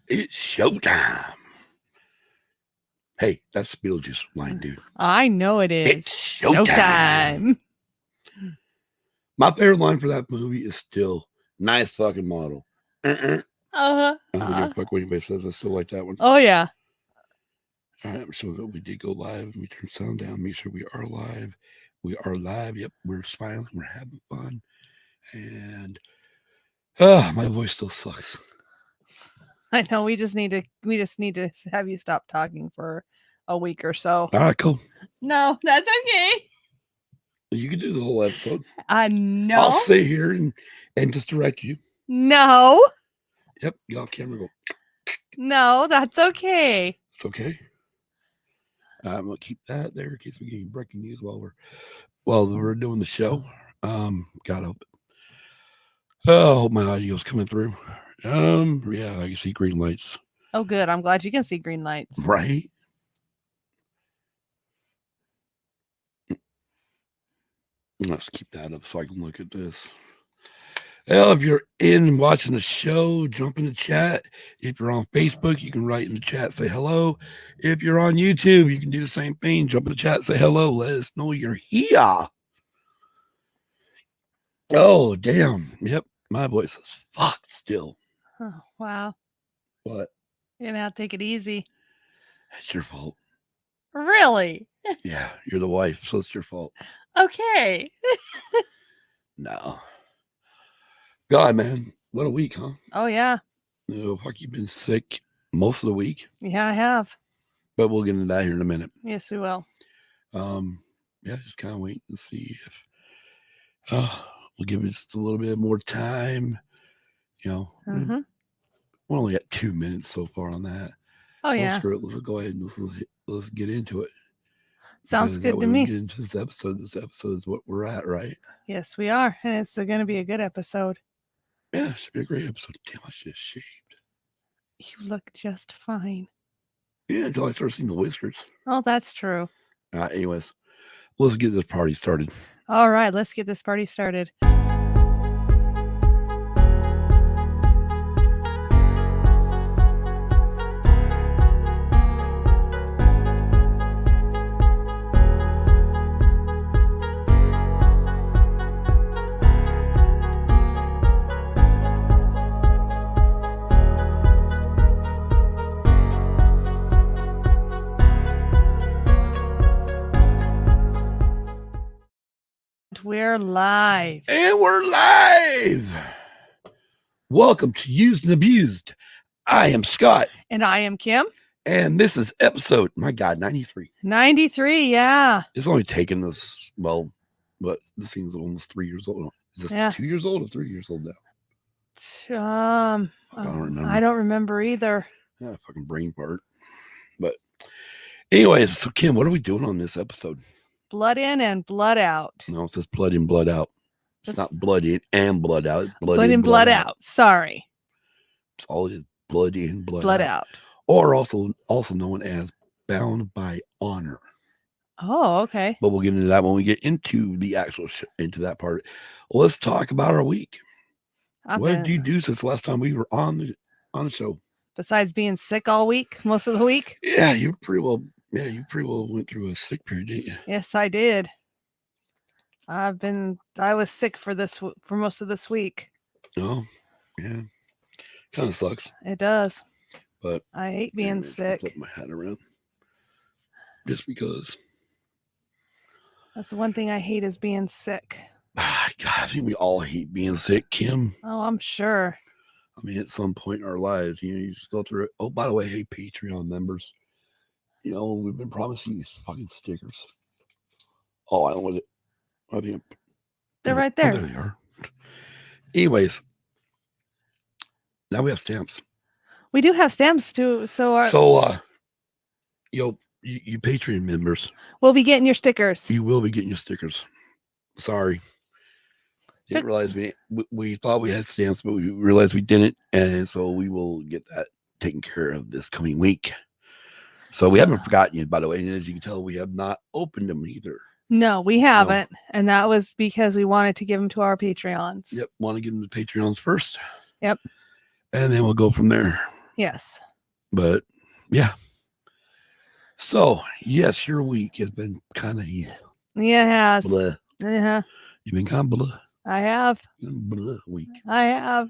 It's showtime. Hey, that's Beetlejuice line, dude. I know it is. It's showtime. My favorite line for that movie is still nice fucking model. I don't give a fuck what anybody says. I still like that one. Oh, yeah. All right, so we did go live. We turned sound down. Make sure we are live. We are live. Yep, we're smiling. We're having fun. And my voice still sucks. I know. We just need to have you stop talking for a week or so. All right, cool. No, that's okay. You can do the whole episode. No. I'll sit here and just direct you. No. Yep, get off camera. Go. No, that's okay. It's okay. I'm gonna keep that there in case we get breaking news while we're doing the show. God help it. Oh, I hope my audio's coming through. Yeah, I can see green lights. Oh, good. I'm glad you can see green lights. Right. Let's keep that up so I can look at this. Well, if you're in watching the show, jump in the chat. If you're on Facebook, you can write in the chat, say hello. If you're on YouTube, you can do the same thing. Jump in the chat, say hello. Let us know you're here. Oh, damn. Yep. My voice is fucked still. Oh, wow. What? You're going to have to take it easy. It's your fault. Really? Yeah, you're the wife, so it's your fault. Okay. No. God, man. What a week, huh? Oh, yeah. Fuck, you've been sick most of the week. Yeah, I have. But we'll get into that here in a minute. Yes, we will. Yeah, just kind of wait and see if we'll give it just a little bit more time. You know, we only got 2 minutes so far on that. Oh, yeah. Screw it. Let's go ahead and let's get into it. Sounds good to me. Get into this episode. This episode is what we're at, right? Yes, we are. And it's going to be a good episode. Yeah, it should be a great episode. Damn, I just shaved. You look just fine. Yeah, until I start seeing the whiskers. Oh, that's true. Anyways, let's get this party started. All right, let's get this party started. We're live. And we're live. Welcome to Used and Abused. I am Scott. And I am Kim. And this is episode, my God, 93. 93, yeah. It's only taken us, well, but this thing's almost 3 years old. Is this 2 years old or 3 years old now? I don't remember either. Yeah, fucking brain part. But anyways, so Kim, what are we doing on this episode? Blood in and blood out. No, it says blood in, blood out. It's not blood in and blood out. It's blood in, blood out. Sorry. It's all is blood in, blood out. Or also known as bound by honor. Oh, okay. But we'll get into that when we get into the actual into that part. Well, let's talk about our week. What did you do since the last time we were on the show? Besides being sick all week, most of the week? Yeah, you pretty well went through a sick period, didn't you? Yes, I did. I was sick for most of this week. Oh, yeah. Kind of sucks. It does. But I hate being sick. Flip my hat around. Just because. That's the one thing I hate is being sick. God, I think we all hate being sick, Kim. Oh, I'm sure. I mean, at some point in our lives, you just go through it. Oh, by the way, hey, Patreon members. We've been promising these fucking stickers. Oh, I don't want it. They're right there. Oh, there they are. Anyways, now we have stamps. We do have stamps too. You Patreon members. We'll be getting your stickers. You will be getting your stickers. Sorry. Didn't realize we thought we had stamps, but we realized we didn't. And so we will get that taken care of this coming week. So we haven't forgotten you, by the way. And as you can tell, we have not opened them either. No, we haven't. No. And that was because we wanted to give them to our Patreons. Yep. Want to give them to Patreons first. Yep. And then we'll go from there. Yes. But yeah. So yes, your week has been kind of Yeah, it has. blah. Uh-huh. You've been kind of blah. I have. Blah week. I have.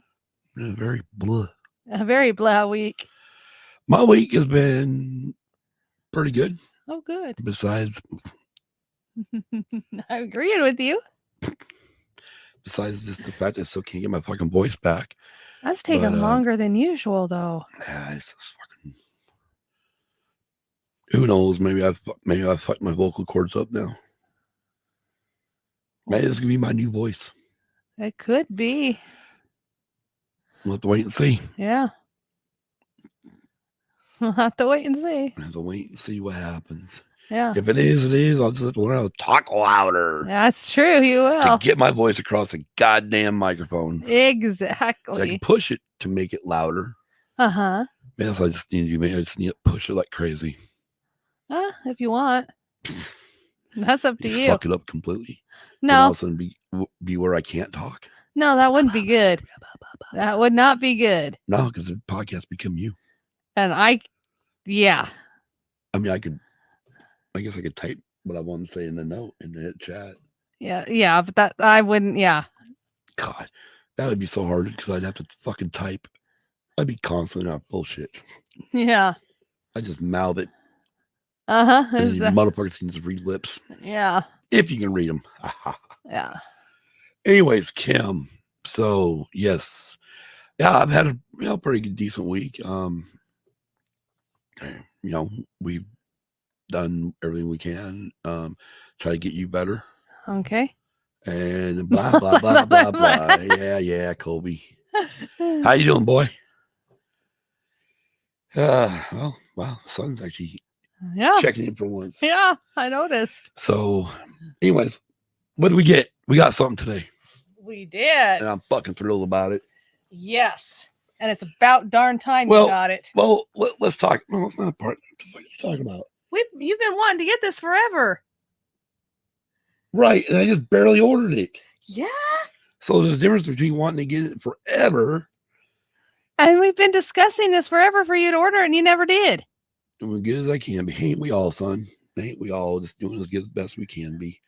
Very blah. A very blah week. My week has been pretty good. Oh, good. Besides I'm agreeing with you. just the fact that I still can't get my fucking voice back. That's taking longer than usual, though. Yeah, it's just fucking. Who knows? Maybe I fucked my vocal cords up now. Maybe this could be my new voice. It could be. We'll have to wait and see. Yeah. We'll have to wait and see. We'll have to wait and see what happens. Yeah. If it is, it is. I'll just have to learn how to talk louder. That's true. You will. To get my voice across a goddamn microphone. Exactly. So I can push it to make it louder. Uh-huh. Yes, I just need to do. Maybe I just need to push it like crazy. If you want. That's up to you. Fuck it up completely. No. And all of a sudden be where I can't talk. No, that wouldn't be good. That would not be good. No, because the podcast become you. And yeah. I mean, I guess I could type what I want to say in the note and hit chat. Yeah, but that I wouldn't. Yeah. God, that would be so hard because I'd have to fucking type. I'd be constantly on bullshit. Yeah. I just mouth it. Uh-huh. And these motherfuckers can just read lips. Yeah. If you can read them. Yeah. Anyways, Kim. So yes, yeah, I've had a pretty good, decent week. We've done everything we can. Try to get you better. Okay. And blah blah blah blah blah. Yeah, Colby. How you doing, boy? Wow, the sun's actually checking in for once. Yeah, I noticed. So, anyways, what did we get? We got something today. We did. And I'm fucking thrilled about it. Yes. And it's about darn time you got it. Well, let's talk. No, it's not part. What the fuck are you talking about? You've been wanting to get this forever. Right. And I just barely ordered it. Yeah. So there's a difference between wanting to get it forever. And we've been discussing this forever for you to order, and you never did. I'm as good as I can be. Ain't we all, son? Ain't we all just doing as good as best we can be?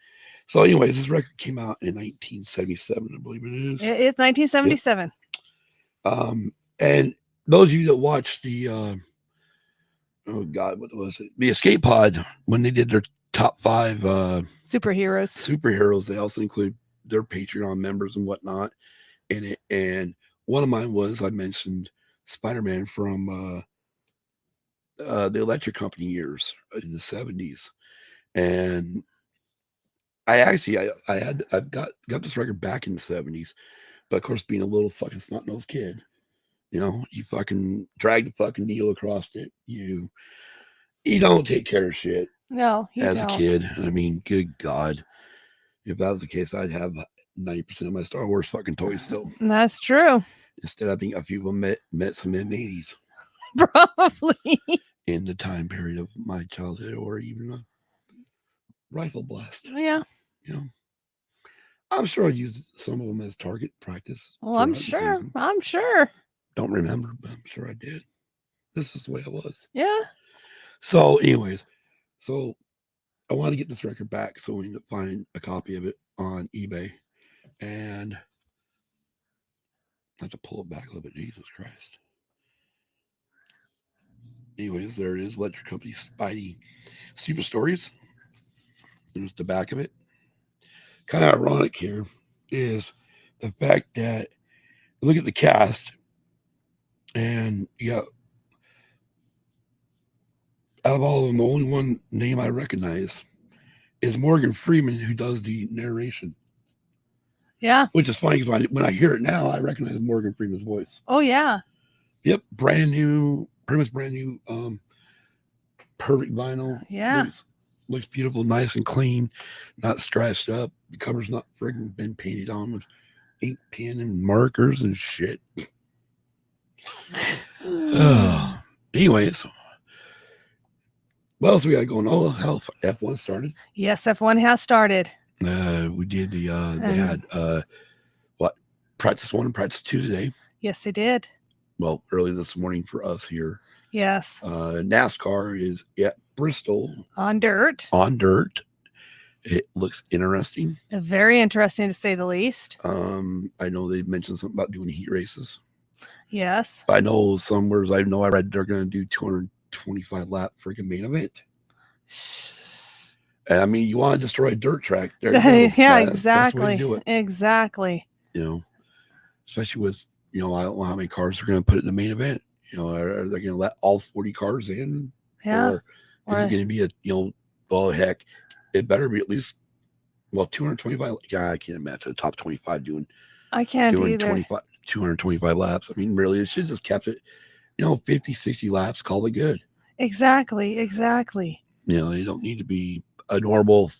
So, anyways, this record came out in 1977, I believe it is. It's 1977. Yep. And those of you that watched the, oh God, what was it? The Escape Pod, when they did their top 5 superheroes, they also include their Patreon members and whatnot in it. And one of mine was, I mentioned Spider-Man from the Electric Company years in the 70s. And I've got this record back in the 70s, but of course, being a little fucking snot-nosed kid, you fucking drag the fucking needle across it. You don't take care of shit. No, as a kid. I mean, good God, if that was the case, I'd have 90% of my Star Wars fucking toys still. That's true. Instead, I think a few of them met some in the 80s. Probably. In the time period of my childhood, or even a rifle blast. Yeah. I'm sure I used some of them as target practice. Well, I'm sure. Don't remember, but I'm sure I did. This is the way it was. Yeah. So, anyways, I want to get this record back, so we need to find a copy of it on eBay, and I have to pull it back a little bit. Jesus Christ. Anyways, there it is. Electric Company Spidey Super Stories. There's the back of it. Kind of ironic here is the fact that look at the cast, and you got, out of all of them, the only one name I recognize is Morgan Freeman, who does the narration. Yeah. Which is funny because when I hear it now, I recognize Morgan Freeman's voice. Oh, yeah. Yep. Pretty much brand new, perfect vinyl. Yeah. Looks beautiful, nice and clean, not scratched up. The cover's not friggin' been painted on with ink pen and markers and shit. Anyways, what else we got going? Oh, hell, F1 started. Yes, F1 has started. We did they had practice 1 and practice 2 today. Yes, they did. well, early this morning for us here. Yes. NASCAR is at Bristol On dirt. on dirt. It looks interesting. Very interesting to say the least. I know they mentioned something about doing heat races. Yes. But I know somewhere I read they're going to do 225 lap freaking main event. And I mean, you want to destroy a dirt track? There you go. Yeah, That's the best way to exactly. do it. Exactly. You know, especially with, I don't know how many cars they're going to put in the main event. Are they going to let all 40 cars in? Yeah. Or is it going to be well, heck, it better be at least, 225. Yeah, I can't imagine the top 25 doing I can't doing either. 225 laps. I mean, really, it should just kept it, 50, 60 laps, call it good. Exactly. They don't need to be a normal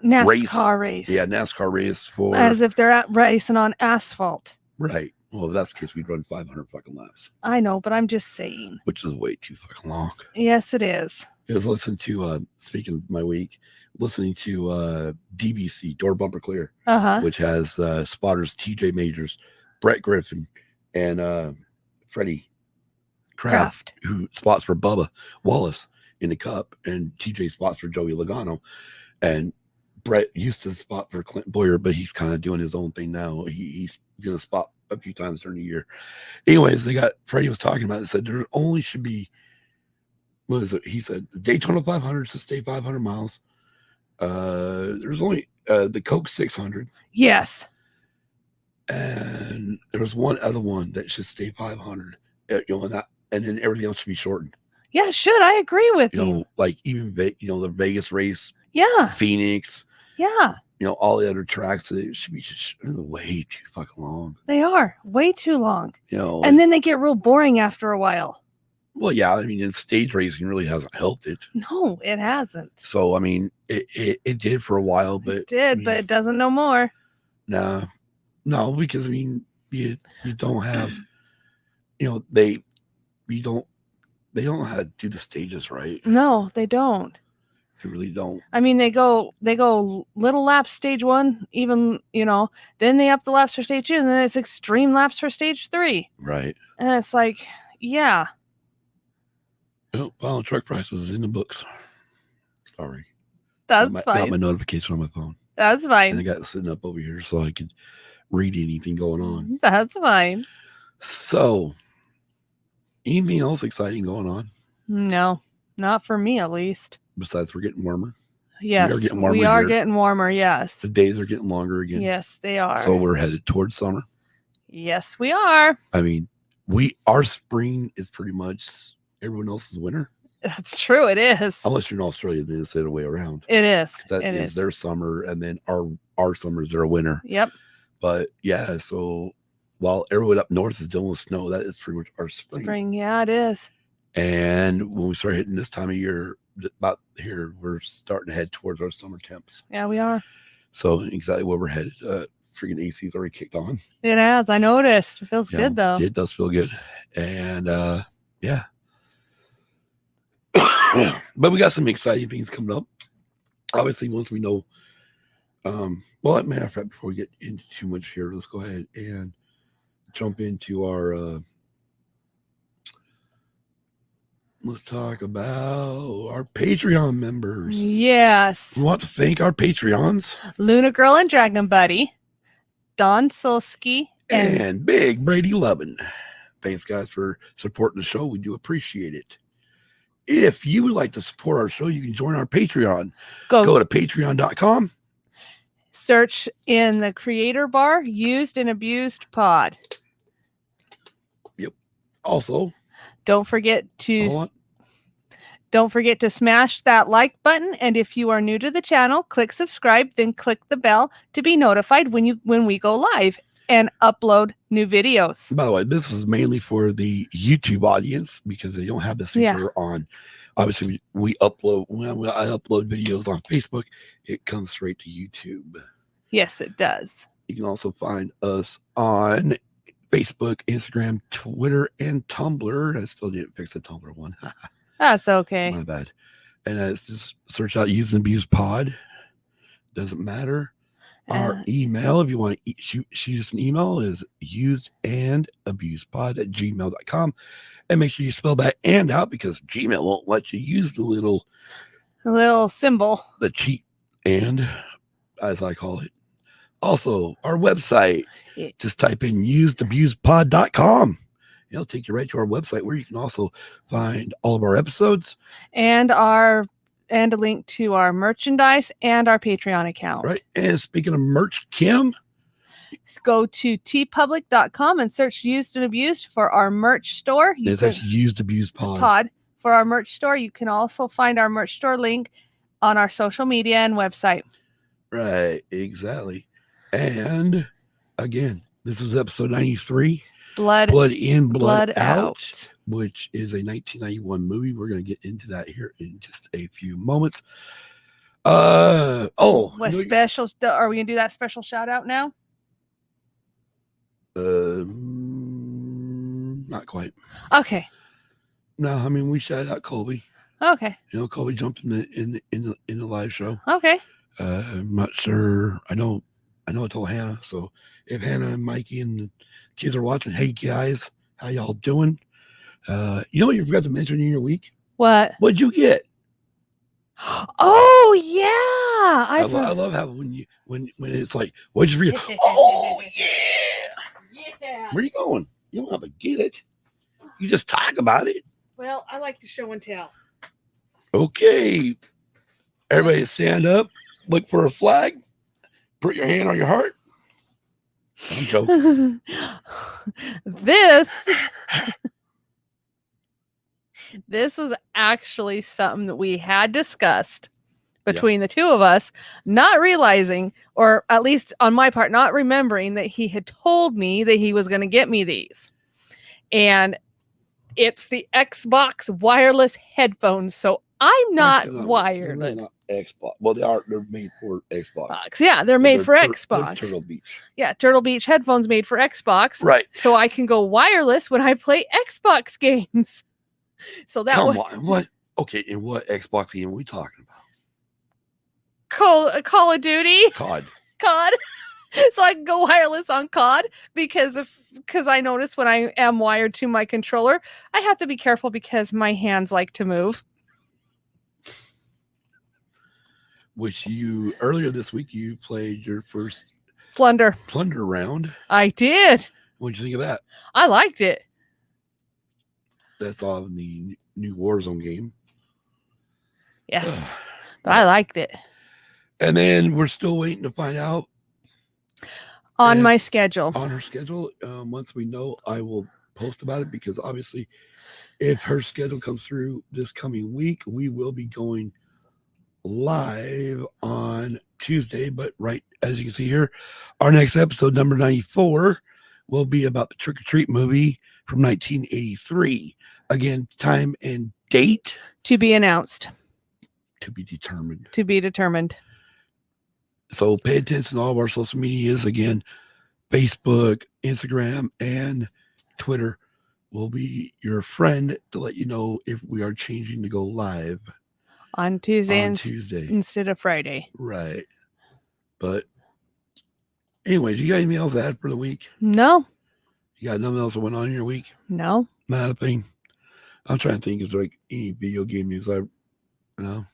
NASCAR race. Yeah, NASCAR race for as if they're racing on asphalt. Right. Well, if that's the case, we'd run 500 fucking laps. I know, but I'm just saying. Which is way too fucking long. Yes, it is. I was listening to, speaking of my week, listening to DBC, Door Bumper Clear, which has spotters TJ Majors, Brett Griffin, and Freddie Kraft, who spots for Bubba Wallace in the Cup, and TJ spots for Joey Logano. And Brett used to spot for Clint Boyer, but he's kind of doing his own thing now. He's going to spot a few times during the year. Anyways, Freddie was talking about it, said there only should be, what is it? He said Daytona 500 to stay 500 miles. There's only the Coke 600. Yes. And there was one other one that should stay 500. And then everything else should be shortened. Yeah, should. I agree with you. Like even the Vegas race. Yeah. Phoenix. Yeah. All the other tracks, they should be just way too fucking long. They are way too long. And then they get real boring after a while. Well, yeah, I mean, stage racing really hasn't helped it. No, it hasn't. So, I mean, it did for a while, but it did, but it doesn't no more. No, because I mean, you don't have, they don't know how to do the stages right. No, they don't. They really don't. I mean, they go little laps stage 1, even, then they up the laps for stage 2, and then it's extreme laps for stage 3. Right. And it's like, yeah. Oh, final truck prices in the books. Sorry. That's fine. Got my notification on my phone. That's fine. And I got it sitting up over here so I could read anything going on. That's fine. So, anything else exciting going on? No, not for me at least. Besides, we're getting warmer. Yes, we are getting warmer. Yes, the days are getting longer again. Yes, they are. So we're headed towards summer. Yes, we are. I mean, our spring is pretty much everyone else's winter. That's true. It is. Unless you're in Australia, then it's the other way around. It is. That is their summer, and then our summer is their winter. Yep. But yeah, so while everyone up north is dealing with snow, that is pretty much our spring. Yeah, it is. And when we start hitting this time of year, about here, we're starting to head towards our summer temps. Yeah, we are. So exactly where we're headed. Freaking AC's already kicked on. It has. I noticed. It feels good though. It does feel good. And yeah. But we got some exciting things coming up. Obviously, once we know, well, matter of fact, before we get into too much here, let's go ahead and jump into our let's talk about our Patreon members. Yes. We want to thank our Patreons. Luna Girl and Dragon Buddy, Don Solsky, and Big Brady Lovin. Thanks, guys, for supporting the show. We do appreciate it. If you would like to support our show, you can join our Patreon. Go to patreon.com. Search in the creator bar, Used and Abused Pod. Yep. Also, don't forget to smash that like button, and if you are new to the channel, click subscribe, then click the bell to be notified when we go live and upload new videos. By the way, this is mainly for the YouTube audience because they don't have this feature on. Obviously, we upload when I upload videos on Facebook, it comes straight to YouTube. Yes, it does. You can also find us on Facebook, Instagram, Twitter, and Tumblr. I still didn't fix the Tumblr one. That's okay. My bad. And it's just search out Used and Abused Pod. Doesn't matter. Our email, if you want to shoot us an email, is usedandabusepod@gmail.com. And make sure you spell that "and" out, because Gmail won't let you use the little symbol, the cheat "and," as I call it. Also, our website, just type in usedabusepod.com. It'll take you right to our website, where you can also find all of our episodes and a link to our merchandise and our Patreon account. Right. And speaking of merch, Kim, go to tpublic.com and search Used and Abused for our merch store. It's actually Used Abused Pod for our merch store. You can also find our merch store link on our social media and website. Right, exactly. And again, this is episode 93. Blood In, Blood Out, which is a 1991 movie. We're going to get into that here in just a few moments. What special? Are we going to do that special shout out now? Not quite. Okay. No, I mean, we shouted out Colby. Okay. Colby jumped in the live show. Okay. I'm not sure. I know I told Hannah. So if Hannah and Mikey and the kids are watching, hey guys, how y'all doing? You know what you forgot to mention in your week? What? What'd you get? Oh yeah. I love how when it's like, what'd you forget? Oh yeah. Where are you going? You don't have to get it. You just talk about it. Well, I like to show and tell. Okay. Everybody stand up. Look for a flag. Put your hand on your heart. This is actually something that we had discussed between the two of us, not realizing, or at least on my part, not remembering that he had told me that he was going to get me these. And it's the Xbox wireless headphones. So I'm not wired. They're not Xbox. Well, they're made for Xbox. Yeah, they're made for Xbox. Turtle Beach. Yeah, Turtle Beach headphones made for Xbox. Right. So I can go wireless when I play Xbox games. So that Come on. What? Okay, and what Xbox game are we talking about? Call of Duty. COD. So I can go wireless on COD because I notice when I am wired to my controller, I have to be careful because my hands like to move. Which earlier this week you played your first plunder round. I did. What'd you think of that? I liked it. That's on the new Warzone game. Yes, but I liked it. And then we're still waiting to find out on my schedule. On her schedule. Once we know, I will post about it, because obviously if her schedule comes through this coming week, we will be going live on Tuesday. But right, as you can see here, our next episode, number 94, will be about the Trick or Treat movie from 1983. Again, time and date to be announced. To be determined. To be determined. So pay attention to all of our social medias. Again, Facebook, Instagram, and Twitter will be your friend to let you know if we are changing to go live on Tuesday instead of Friday. Right. But anyways, you got anything else to add for the week? No. You got nothing else that went on in your week? No. Not a thing. I'm trying to think, is there like any video game news No,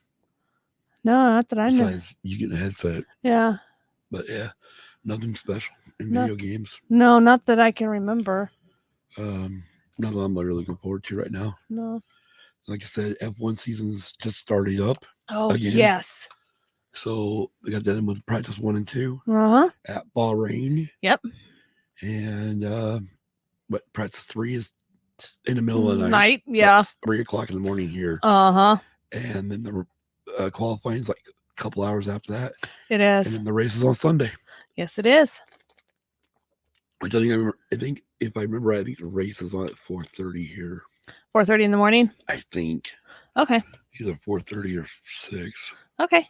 not that I know. Besides you getting a headset. Yeah. But yeah, nothing special in video games. No, not that I can remember. Nothing I'm really looking forward to right now. No. Like I said, F1 season's just started up. Oh, again. Yes. So we got that in with practice 1 and 2 at Bahrain. Yep. And but practice 3 is in the middle of the night. Yeah. 3:00 in the morning here. And then the qualifying is like a couple hours after that. It is. And then the race is on Sunday. Yes, it is. Which I think if I remember right, I think the race is on at 4:30 here. 4:30 in the morning? I think. Okay. Either 4:30 or 6. Okay.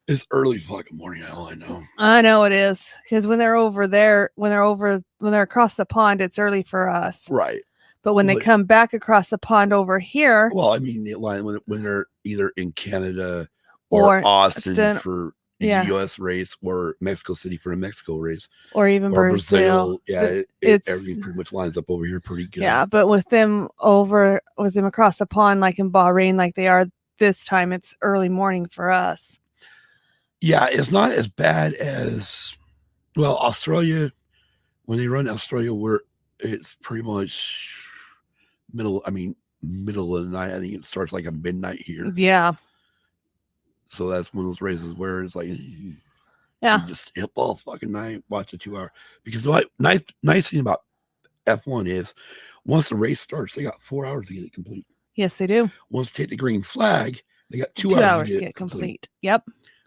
It's early fucking morning, all I know. I know it is. Because when they're over there, when they're across the pond, it's early for us. Right. But when they come back across the pond over here. Well, I mean, when they're either in Canada or Austin for Yeah. U.S. race or Mexico City for a Mexico race or even or Brazil. Yeah, It's everything pretty much lines up over here pretty good. yeah, but with them across the pond, like in Bahrain, like they are this time, it's early morning for us. Yeah, it's not as bad as Australia. When they run Australia, where it's pretty much middle of the night. I think it starts like at midnight here. Yeah. So that's one of those races where it's like, Yeah. you just hit all fucking night, watch the 2 hour. Because the nice thing about F1 is once the race starts, they got 4 hours to get it complete. Yes, they do. Once they take the green flag, they got 2 2 hours to get complete. Yep.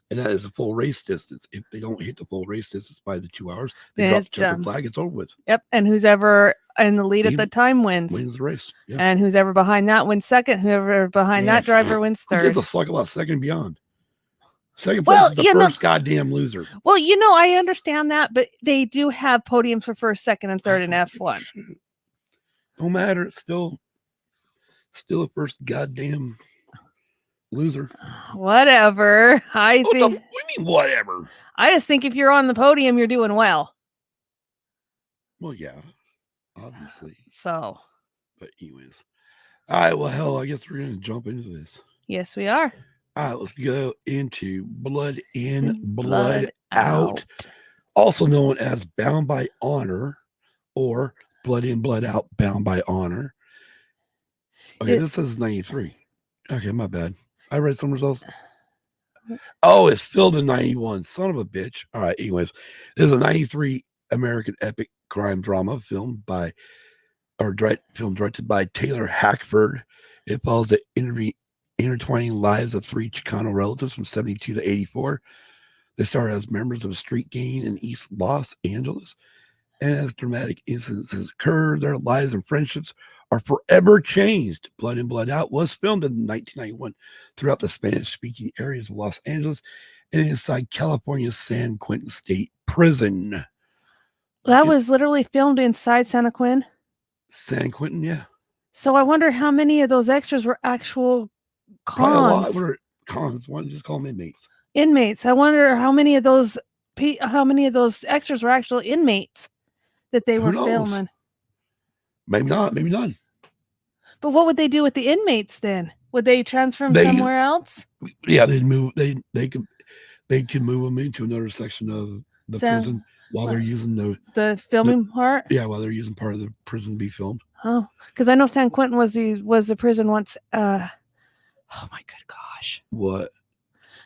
And that is a full race distance. If they don't hit the full race distance by the 2 hours, they Then drop it's the checkered done. flag. It's over with. Yep. And who's ever in the lead at the time wins the race. Yeah. And who's ever behind that wins second. Whoever behind that driver wins Who third. gives a fuck about second and beyond? Second place is the first goddamn loser. Well, I understand that, but they do have podiums for first, second, and third in F1. No matter. It's still a first goddamn loser. Whatever. What do you mean, whatever? I just think if you're on the podium, you're doing well. Well, yeah, obviously. So. But anyways. All right, well, hell, I guess we're going to jump into this. Yes, we are. All right, let's go into Blood In, Blood Out. Also known as Bound by Honor or Blood In, Blood Out, Bound by Honor. Okay, this says 93. Okay, my bad. I read somewhere else. Oh, it's filled in 91. Son of a bitch. All right, anyways. This is a 93 American epic crime drama film directed by Taylor Hackford. It follows the intertwining lives of 3 Chicano relatives from 72 to 84. They started as members of a street gang in East Los Angeles. And as dramatic incidents occur, their lives and friendships are forever changed. Blood In, Blood Out was filmed in 1991 throughout the Spanish-speaking areas of Los Angeles and inside California's San Quentin State Prison. That was literally filmed inside San Quentin? San Quentin, yeah. So I wonder how many of those extras were actual cons. Probably a lot were cons. Why don't you just call them inmates? Inmates. I wonder how many of those extras were actual inmates that they were filming. Maybe not. Maybe none. But what would they do with the inmates then? Would they transfer them somewhere else? Yeah, they'd move. They could move them into another section of the prison while they're using the filming part. Yeah, while they're using part of the prison to be filmed. Oh, because I know San Quentin was the prison once. Oh my good gosh! What?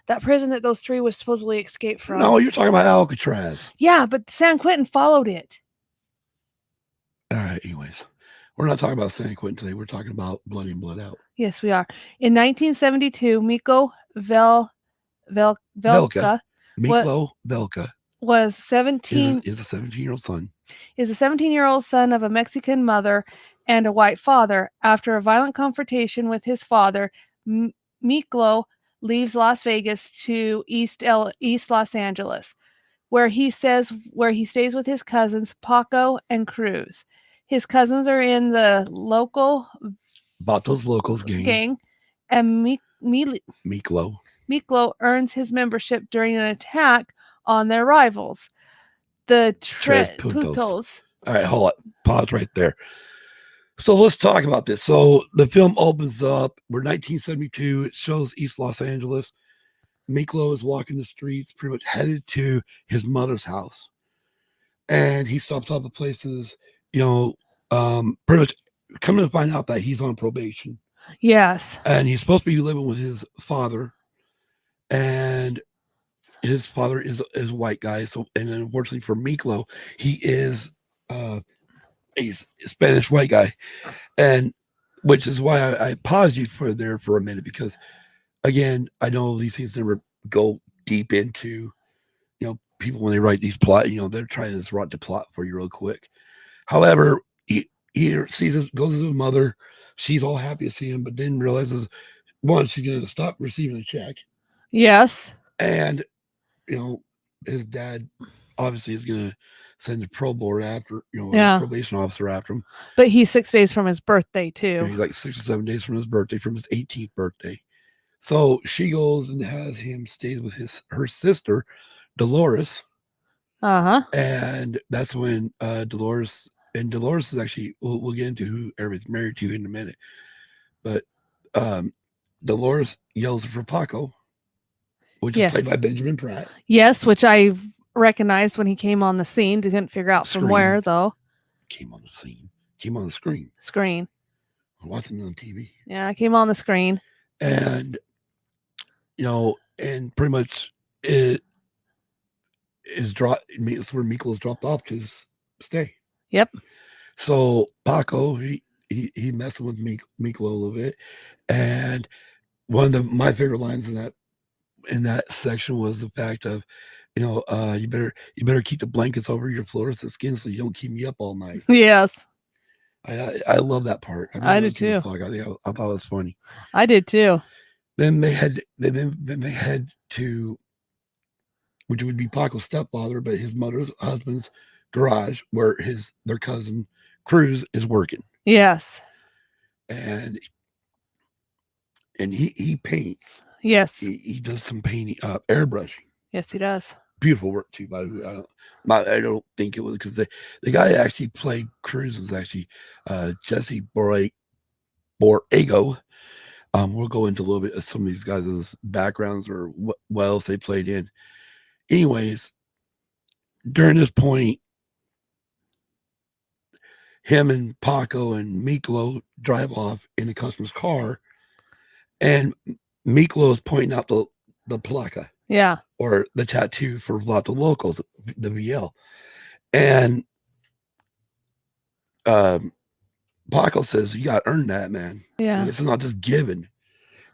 That prison that those 3 was supposedly escaped from. No, you're talking about Alcatraz. Yeah, but San Quentin followed it. All right. Anyways, we're not talking about San Quentin today. We're talking about Blood In, Blood Out. Yes, we are. In 1972, Mikko Velka. Mikko Velka was 17. Is a 17-year-old son. Is a 17-year-old son of a Mexican mother and a white father. After a violent confrontation with his father, Mikko leaves Las Vegas to East Los Angeles, where he stays with his cousins Paco and Cruz. His cousins are in the local Vatos Locals gang, and Mikko earns his membership during an attack on their rivals, the Tres Puntos. All right, hold on. Pause right there. So let's talk about this. So the film opens up. We're 1972. It shows East Los Angeles. Mikko is walking the streets, pretty much headed to his mother's house. And he stops up at places, pretty much coming to find out that he's on probation. Yes. And he's supposed to be living with his father. And his father is a white guy. So, and unfortunately for Mikko, he is he's a Spanish white guy. And which is why I paused you for a minute, because again, I know these things never go deep into, people when they write these plot, they're trying to write the plot for you real quick. However, he sees us, goes to his mother. She's all happy to see him, but then realizes, one, she's going to stop receiving a check. Yes. And, his dad obviously is going to send a pro board after, a probation officer after him. But he's 6 days from his birthday, too. He's like 6 or 7 days from his birthday, from his 18th birthday. So she goes and has him stay with her sister, Dolores. Uh-huh. And that's when Dolores is actually, we'll get into who everybody's married to in a minute. But Dolores yells for Paco, which is played by Benjamin Pratt. Yes, which I recognized when he came on the scene. Didn't figure out from where, though. Came on the scene. Came on the screen. I'm watching it on TV. Yeah, it came on the screen. And, and pretty much it is it's where Mikko is dropped off to stay. Yep. So Paco, he messing with Mikko a little bit. And one of my favorite lines in that section was the fact of, you better keep the blankets over your fluorescent skin so you don't keep me up all night. Yes. I love that part. I did too. I thought it was funny. I did too. Then they head to, which would be Paco's stepfather, but his mother's husband's garage, where their cousin Cruz is working. Yes. And he paints. Yes. He does some painting, airbrushing. Yes, he does. Beautiful work too, by the way. I don't think it was, because the guy that actually played Cruz was actually Jesse Borrego. We'll go into a little bit of some of these guys' backgrounds or what else they played in. Anyways, during this point, him and Paco and Mikko drive off in the customer's car, and Mikko is pointing out the placa. Yeah. Or the tattoo for a lot of the locals, the VL. And Paco says, you got to earn that, man. Yeah. It's not just given.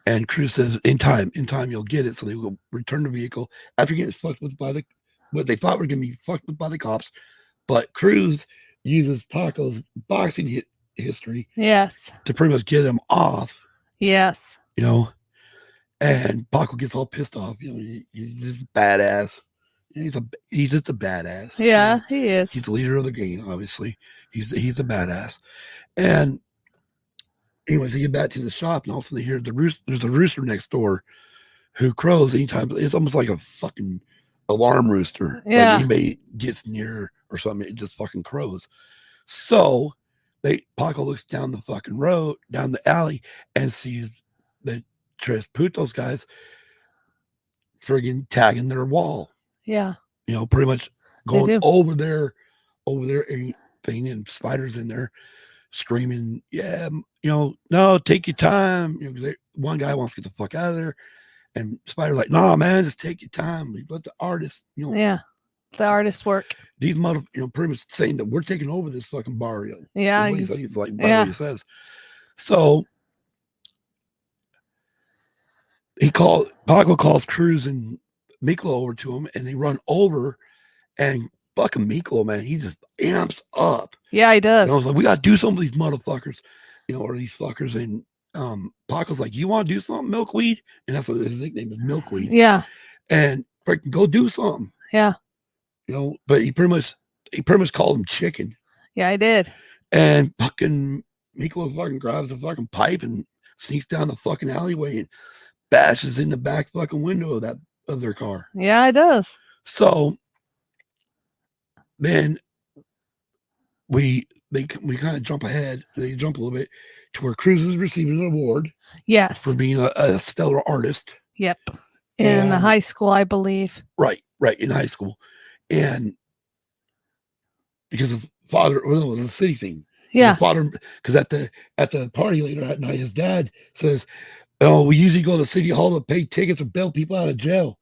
And Cruz says, in time you'll get it. So they will return the vehicle after getting fucked with by what they thought were going to be fucked with by the cops. But Cruz uses Paco's boxing history. Yes. To pretty much get him off. Yes. And Paco gets all pissed off. He's just badass. He's just a badass. Yeah, he is. He's the leader of the gang, obviously. He's a badass. And anyways, they get back to the shop, and all of a sudden they hear there's a rooster next door who crows anytime. It's almost like a fucking alarm rooster. Yeah. Like anybody gets near or something, it just fucking crows. So Paco looks down the fucking road, down the alley, and sees the Tres Putos guys friggin' tagging their wall. Yeah. Pretty much going over there thing, and Spider's in there screaming, yeah, no, take your time. One guy wants to get the fuck out of there, and Spider's like, nah, man, just take your time. Let the artist, Yeah. The artist work. These pretty much saying that we're taking over this fucking bar. Yeah. He's like, what he says. So Paco calls Cruz and Mikko over to him, and they run over, and fucking Mikko, man, he just amps up. Yeah, he does. Like, we got to do something with these motherfuckers, or these fuckers. And Paco's like, you want to do something, Milkweed? And that's what his nickname is, Milkweed. Yeah. And freaking go do something. Yeah. But he pretty much called him chicken. Yeah, I did. And fucking Mikko fucking grabs a fucking pipe and sneaks down the fucking alleyway and bashes in the back fucking window of their car. Yeah, it does. So then we kind of jump ahead. They jump a little bit to where Cruz is receiving an award. Yes. For being a stellar artist. Yep. In the high school, I believe. Right, in high school. And because of father, well, it was a city thing. Yeah. Father, because at the party later that night, his dad says, "Oh, we usually go to City Hall to pay tickets or bail people out of jail.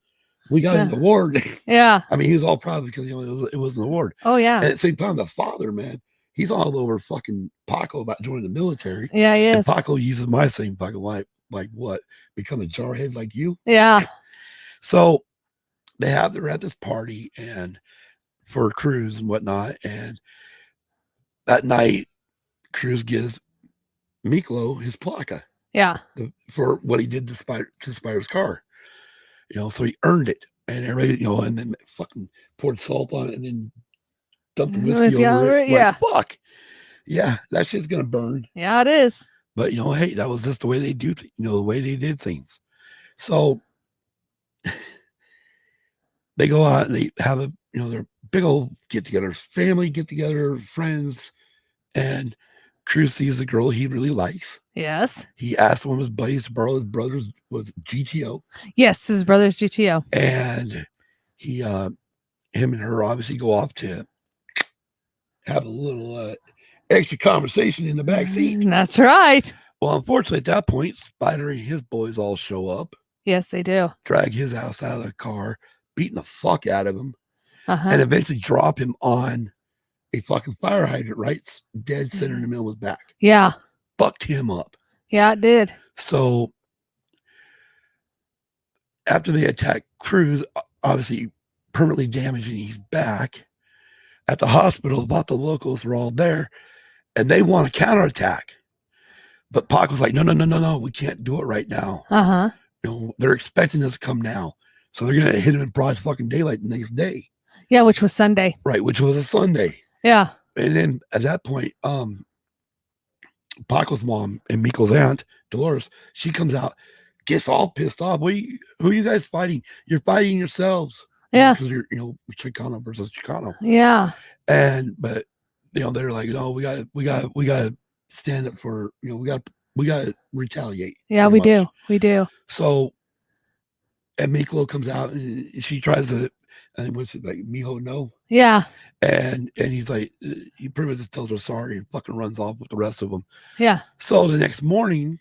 We got an award." Yeah. I mean, he was all proud because it was an award. Oh yeah. And at the same time, the father, man, he's all over fucking Paco about joining the military. Yeah, he is. And Paco uses my same fucking life, like what? Become a jarhead like you? Yeah. So they're at this party and for Cruz and whatnot, and that night Cruz gives Mikko his placa. Yeah. For what he did to Spider's car. So he earned it. And everybody, and then fucking poured salt on it and then dumped the whiskey over it. Yeah. Like, fuck. Yeah, that shit's gonna burn. Yeah, it is. But hey, that was just the way they do the way they did things. So they go out and they have a, their big old get together, family get together, friends, and Cruz sees a girl he really likes. Yes. He asked one of his buddies to borrow his brother's was GTO. Yes, his brother's GTO. And he, him and her obviously go off to have a little extra conversation in the back seat. That's right. Well, unfortunately, at that point, Spider and his boys all show up. Yes, they do. Drag his ass out of the car, beating the fuck out of him, Uh-huh. and eventually drop him on a fucking fire hydrant, right? Dead center in the middle of his back. Yeah. Fucked him up. Yeah, it did. So after they attack Cruz, obviously permanently damaging his back, at the hospital, about the locals were all there, and they want a counterattack. But Pac was like, no, we can't do it right now. Uh-huh. They're expecting us to come now. So they're going to hit him in broad fucking daylight the next day. Yeah, which was Sunday. Right, which was a Sunday. Yeah. And then at that point, Paco's mom and Mikko's aunt, Dolores, she comes out, gets all pissed off. Who are you guys fighting? You're fighting yourselves. Yeah. Because you're, Chicano versus Chicano. Yeah. But they're like, no, we gotta stand up for, we gotta retaliate. Yeah, we do. We do. So, and Mikko comes out and she tries to, and what's it like, Miho, no? Yeah. And he's like, he pretty much just tells her sorry and fucking runs off with the rest of them. Yeah. So the next morning,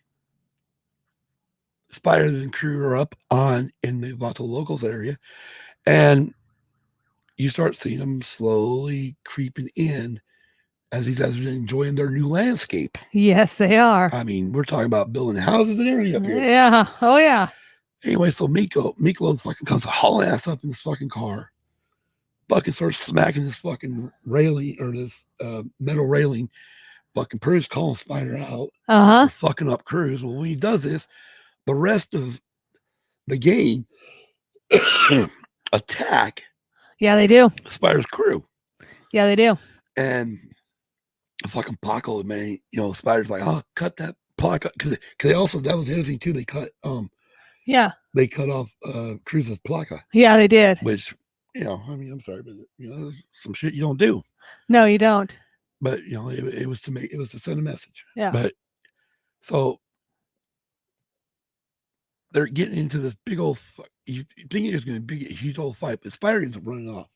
Spider and crew are up in the Vato Locals area, and you start seeing them slowly creeping in as these guys are enjoying their new landscape. Yes, they are. I mean, we're talking about building houses and everything up here. Yeah. Oh, yeah. Anyway, so Mikko fucking comes hauling ass up in this fucking car. Fucking starts smacking this fucking railing or this metal railing. Fucking Cruz calling Spider out. Uh-huh. Fucking up Cruz. Well, when he does this, the rest of the gang attack. Yeah, they do. Spider's crew. Yeah, they do. And fucking Paco, man, Spider's like, oh, cut that Paco. Because they also, that was the other thing too, they cut yeah, they cut off Cruz's placa. Yeah, they did. Which, I mean, I'm sorry, but some shit you don't do. No, you don't. But it was to send a message. Yeah. But so they're getting into this big old. You think it's going to be a huge old fight, but Spider ends up running off.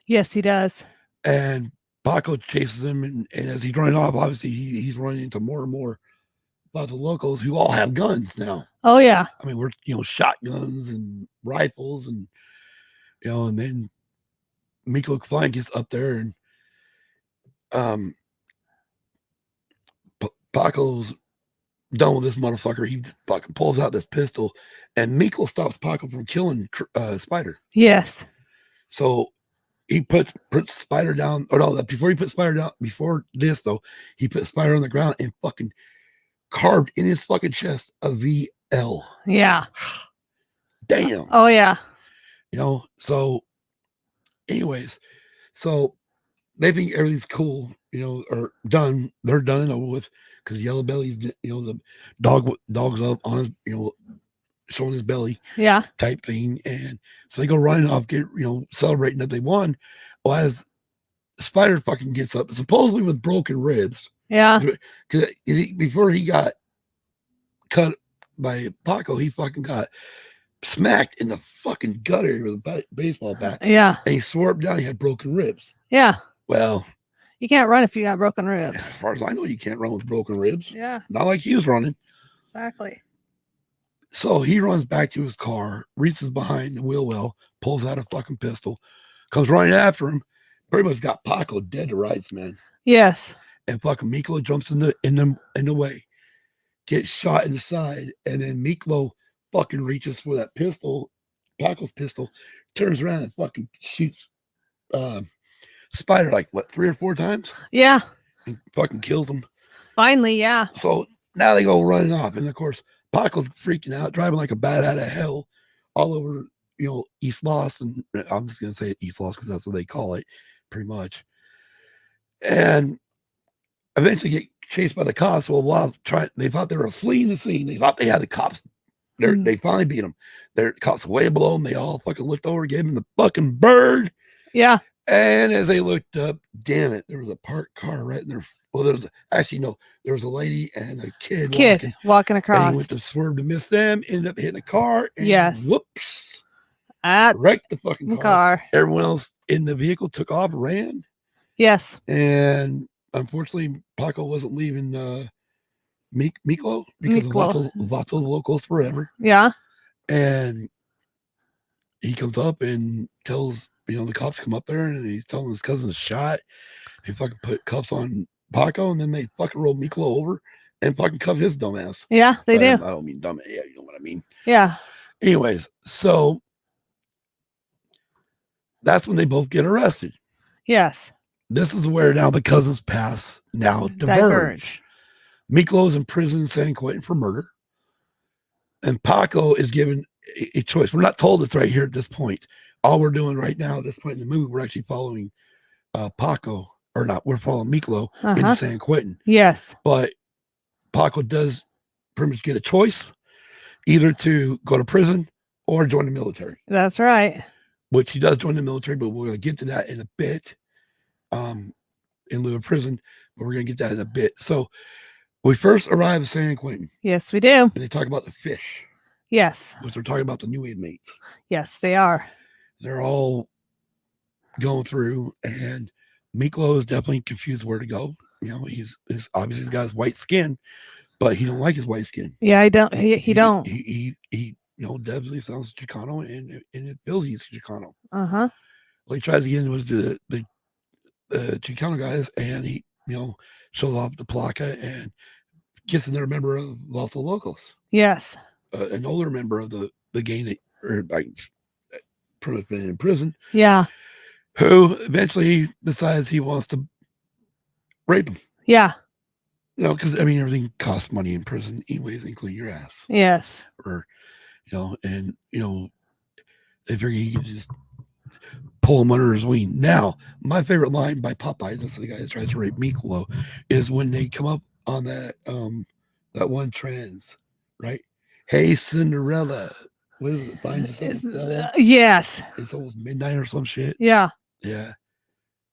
Yes, he does. And Paco chases him, and as he's running off, obviously he's running into more and more about the locals who all have guns now. Oh yeah. I mean, we're shotguns and rifles, and and then Mikko Klein gets up there, and Paco's done with this motherfucker. He fucking pulls out this pistol, and Mikko stops Paco from killing Spider. Yes. So he puts Spider down, or no, before he put Spider down, before this though, he put Spider on the ground and fucking carved in his fucking chest a VL. Yeah. Damn. Oh yeah. So anyways, so they think everything's cool, or done. They're done and over with because Yellow Belly's, the dog's up on his, showing his belly. Yeah. Type thing. And so they go running off, get, celebrating that they won. Well, as Spider fucking gets up, supposedly with broken ribs. Yeah. Because before he got cut by Paco, he fucking got smacked in the fucking gutter with a baseball bat. Yeah. And he swore up down he had broken ribs. Yeah. Well, you can't run if you got broken ribs. As far as I know, you can't run with broken ribs. Yeah. Not like he was running. Exactly. So he runs back to his car, reaches behind the wheel well, pulls out a fucking pistol, comes running after him. Pretty much got Paco dead to rights, man. Yes. And fucking Mikko jumps in the way, gets shot in the side, and then Mikko fucking reaches for that pistol, Paco's pistol, turns around and fucking shoots Spider like 3 or 4 times. Yeah. And fucking kills him. Finally, yeah. So now they go running off, and of course Paco's freaking out, driving like a bat out of hell, all over East Los, and I'm just gonna say East Los because that's what they call it, pretty much. And eventually get chased by the cops. Well, while they thought they were fleeing the scene, they thought they had the cops, They finally beat them. Their cops way below them. They all fucking looked over, gave him the fucking bird. Yeah. And as they looked up, damn it, there was a parked car right in their. Well, there was there was a lady and a kid walking and across. he went to swerve to miss them, ended up hitting a car, and Yes. whoops, At wrecked the fucking the car. Everyone else in the vehicle took off, ran. Yes. And unfortunately, Paco wasn't leaving Mikko because Vato the locals forever. Yeah. And he comes up and tells, the cops come up there, and he's telling his cousin shot. He fucking put cuffs on Paco, and then they fucking rolled Mikko over and fucking cuff his dumbass. Yeah, they do. I don't mean dumb. Yeah, you know what I mean. Yeah. Anyways, so that's when they both get arrested. Yes. This is where now the cousins' paths now diverge. Mikko is in prison in San Quentin for murder, and Paco is given a choice. We're not told this right here at this point. All we're doing right now at this point in the movie, we're actually following Paco, or not, we're following Mikko into San Quentin. Yes. But Paco does pretty much get a choice, either to go to prison or join the military. That's right. Which he does join the military, but we're going to get to that in a bit, in lieu of prison, but we're going to get that in a bit. So we first arrive at San Quentin. Yes, we do. And they talk about the fish. Yes. Which they're talking about the new inmates. Yes, they are. They're all going through, and Mikko is definitely confused where to go. He's obviously he's got his white skin, but he don't like his white skin. Yeah, I don't. He don't. He definitely sounds Chicano, and it feels he's Chicano. Well, he tries to get in with the Chicano guys, and he shows off the placa and gets another member of Los Locals. Yes. An older member of the gang that, or like, pretty much been in prison. Yeah. Who eventually decides he wants to rape him. Yeah. Because everything costs money in prison, anyways, including your ass. Yes. Or, they figure he can just pull him under his wing. Now, my favorite line by Popeye, that's the guy that tries to rape Mikko, is when they come up on that one trans, right? Hey, Cinderella. What is it? Find yourself. Yes. It's almost midnight or some shit. Yeah. Yeah.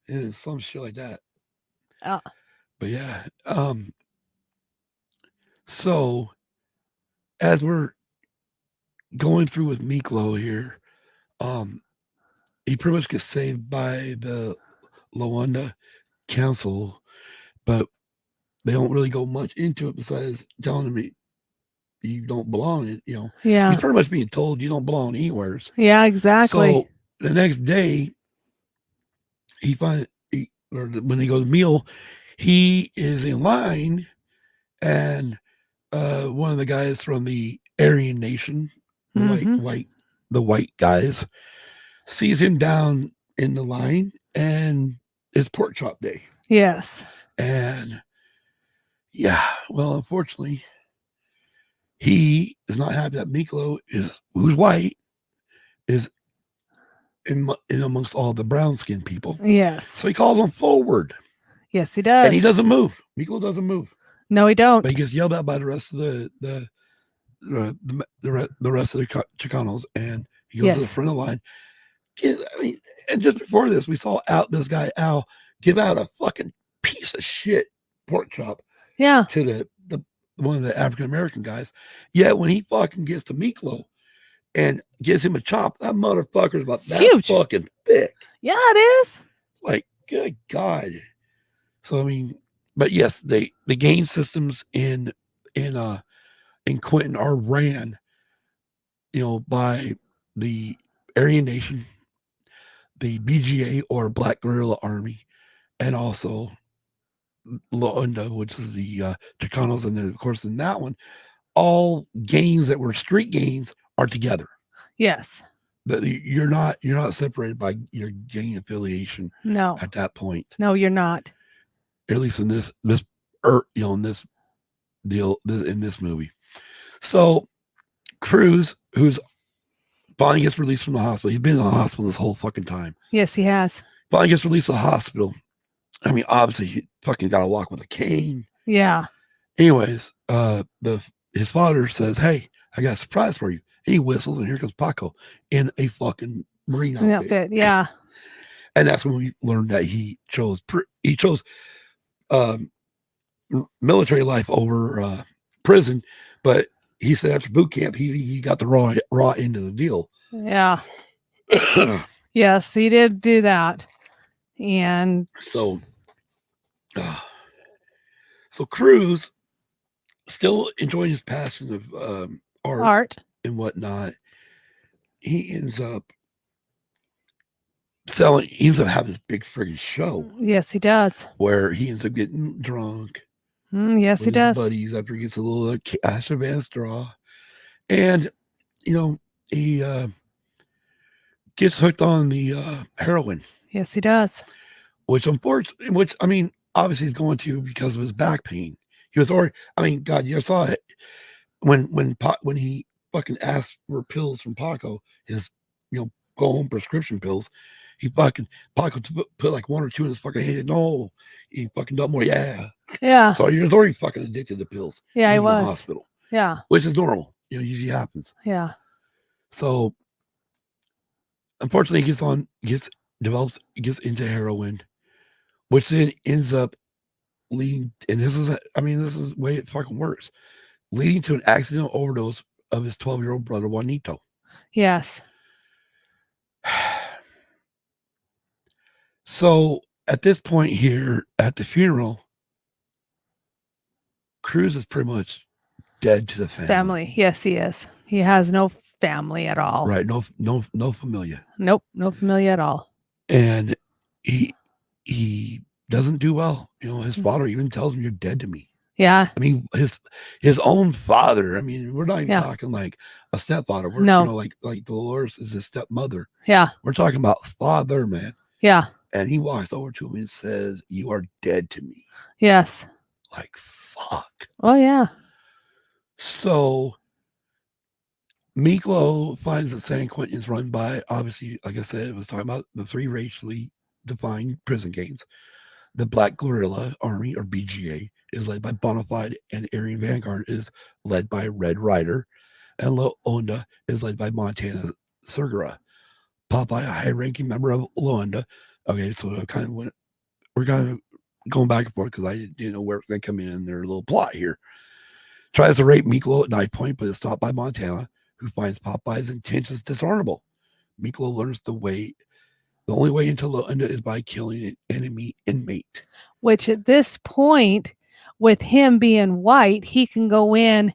It is some shit like that. But yeah. So as we're going through with Mikko here, he pretty much gets saved by the Luanda Council, but they don't really go much into it besides telling him you don't belong in, Yeah. He's pretty much being told you don't belong anywhere. Yeah, exactly. So the next day, when they go to the meal, he is in line, and one of the guys from the Aryan Nation, the white guys, sees him down in the line, and it's pork chop day. Yes. And yeah, well, unfortunately, he is not happy that Mikko who's white, is in amongst all the brown skinned people. Yes. So he calls him forward. Yes, he does. And he doesn't move. Mikko doesn't move. No, he don't. But he gets yelled at by the rest of the rest of the Chicanos, and he goes to the front of the line. And just before this, we saw this guy Al give out a fucking piece of shit pork chop. Yeah. To the one of the African American guys. Yet when he fucking gets to Mikko and gives him a chop, that motherfucker's about that huge. Fucking thick. Yeah, it is. Like, good God. So but yes, the game systems in Quentin are ran, by the Aryan Nation, the BGA or Black Guerrilla Army, and also Luanda, which is the Chicanos, and then of course in that one, all gangs that were street gangs are together. Yes. You're not separated by your gang affiliation. No. At that point. No, you're not. At least in this in this deal in this movie. So Cruz, who's finally gets released from the hospital. He's been in the hospital this whole fucking time. Yes, he has. Finally gets released from the hospital. Obviously he fucking got to walk with a cane. Yeah. Anyways, his father says, "Hey, I got a surprise for you. He whistles, and here comes Paco in a fucking Marine outfit. Yeah. And that's when we learned that he chose um, military life over prison. But he said after boot camp, he got the raw end of the deal. Yeah. Yes, he did do that. And so Cruz, still enjoying his passion of art and whatnot, he ends up having this big friggin' show. Yes, he does. Where he ends up getting drunk. Yes, he does. Buddies after he gets a little cash advance draw. And, he gets hooked on the heroin. Yes, he does. Which I mean, obviously he's going to because of his back pain. He was already, I mean, God, you saw it when he fucking asked for pills from Paco, his, go home prescription pills. Paco put like one or two in his fucking head. No, he fucking done more. Yeah. So he was already fucking addicted to pills. Yeah, he was. In the hospital. Yeah. Which is normal. Usually happens. Yeah. So unfortunately he gets into heroin, which then ends up leading, and this is the way it fucking works, leading to an accidental overdose of his 12-year-old brother Juanito. Yes. So at this point here at the funeral, Cruz is pretty much dead to the family. Yes, he is. He has no family at all. Right. No familia. Nope. No familia at all. And he doesn't do well. His father even tells him, "You're dead to me." Yeah. I mean, his own father. I mean, we're not even talking like a stepfather. We're like Dolores is his stepmother. Yeah. We're talking about father, man. Yeah. And he walks over to him and says, "You are dead to me." Yes. Like, fuck. Oh, yeah. So Mikko finds that San Quentin is run by, obviously, like I said, it was talking about the 3 racially defined prison gangs. The Black Guerrilla Army, or BGA, is led by Bonafide, and Aryan Vanguard is led by Red Rider, and La Onda is led by Montana Segura. Popeye, a high-ranking member of La Onda. Okay, so we're kind of going back and forth because I didn't know where they come in their little plot here. Tries to rape Mikko at knife point, but is stopped by Montana, who finds Popeye's intentions dishonorable. Mikko learns the only way into La Onda is by killing an enemy inmate. Which at this point, with him being white, he can go in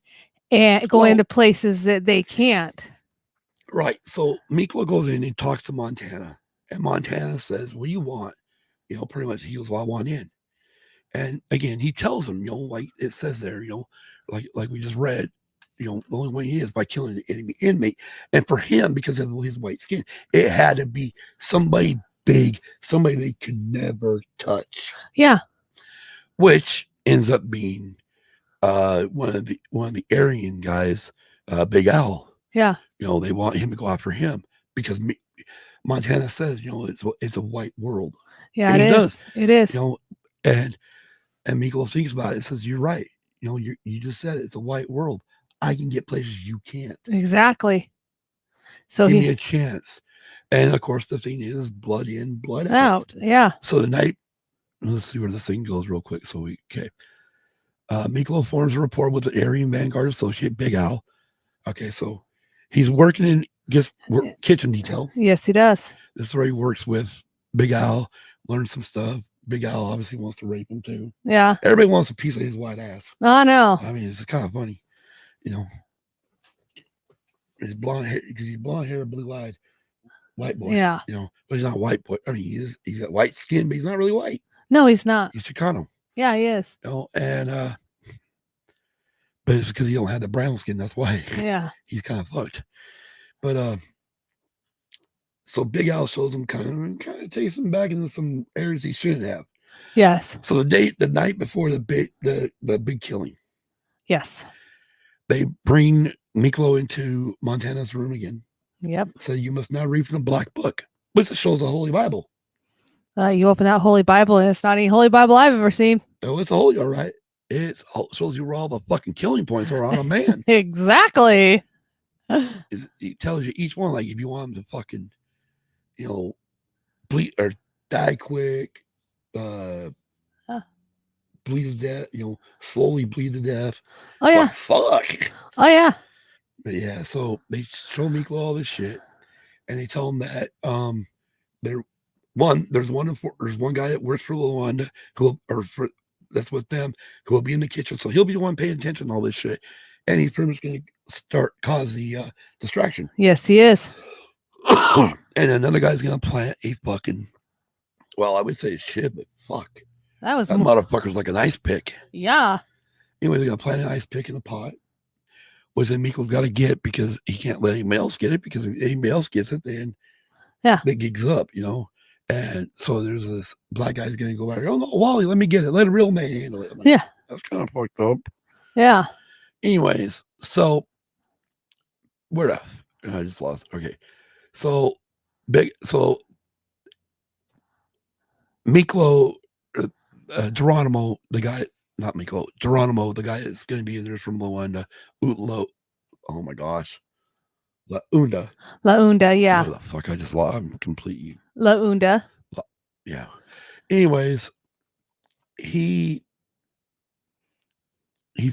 and go into places that they can't. Right. So Mikko goes in and talks to Montana, and Montana says, "What do you want?" Pretty much he goes, "Well, I want in." And again, he tells him, like it says there, like we just read, the only way he is by killing the enemy inmate. And for him, because of his white skin, it had to be somebody big, somebody they could never touch. Yeah. Which ends up being one of the Aryan guys, Big Al. Yeah. They want him to go after him because Montana says, it's a white world. Yeah, and it is. It is. And Mikko thinks about it and says, "You're right. You just said it's a white world. I can get places you can't." Exactly. So give me a chance. And of course, the thing is blood in, blood out. Yeah. So the night, let's see where this thing goes real quick. Mikko forms a rapport with the Aryan Vanguard associate, Big Al. Okay, so he's working in kitchen detail. Yes, he does. This is where he works with Big Al, learns some stuff. Big Al obviously wants to rape him too. Yeah. Everybody wants a piece of his white ass. I know. I mean, it's kind of funny. His blonde hair, blue-eyed, white boy. Yeah. But he's not white boy. I mean, he's got white skin, but he's not really white. No, he's not. He's Chicano. Yeah, he is. And but it's because he don't have the brown skin. That's why. Yeah. He's kind of fucked. But so Big Al shows him kind of takes him back into some areas he shouldn't have. Yes. So the night before the big killing. Yes. They bring Mikko into Montana's room again. Yep. So you must now read from the Black Book, which shows the Holy Bible. You open that Holy Bible and it's not any Holy Bible I've ever seen. Oh, it's holy, all right. It shows you where all the fucking killing points are on a man. Exactly. It tells you each one, like if you want them to fucking, bleed or die quick, bleed to death, slowly bleed to death. Oh yeah. Fuck. Oh yeah. But yeah, so they show Mikko all this shit, and they tell him that there's one guy that works for Luanda that's with them who will be in the kitchen, so he'll be the one paying attention to all this shit, and he's pretty much going to cause the distraction. Yes, he is. And another guy's going to plant a fucking, well, I would say shit, but fuck. That motherfucker's like an ice pick. Yeah. Anyway, they're going to plant an ice pick in a pot, which then Mikko's got to get because he can't let anybody else get it, because if anybody else gets it, then the gig's up, And so there's this black guy's going to go back. Oh, no, Wally, let me get it. Let a real man handle it. Like, that's kind of fucked up. Yeah. Anyways, so where I just lost. Okay. So Mikko, Geronimo, the guy, not Mikko, Geronimo, the guy that's going to be in there from Luanda, oh my gosh. Launda, yeah. What the fuck? I just lost. I'm completely. Launda. Yeah. Anyways, he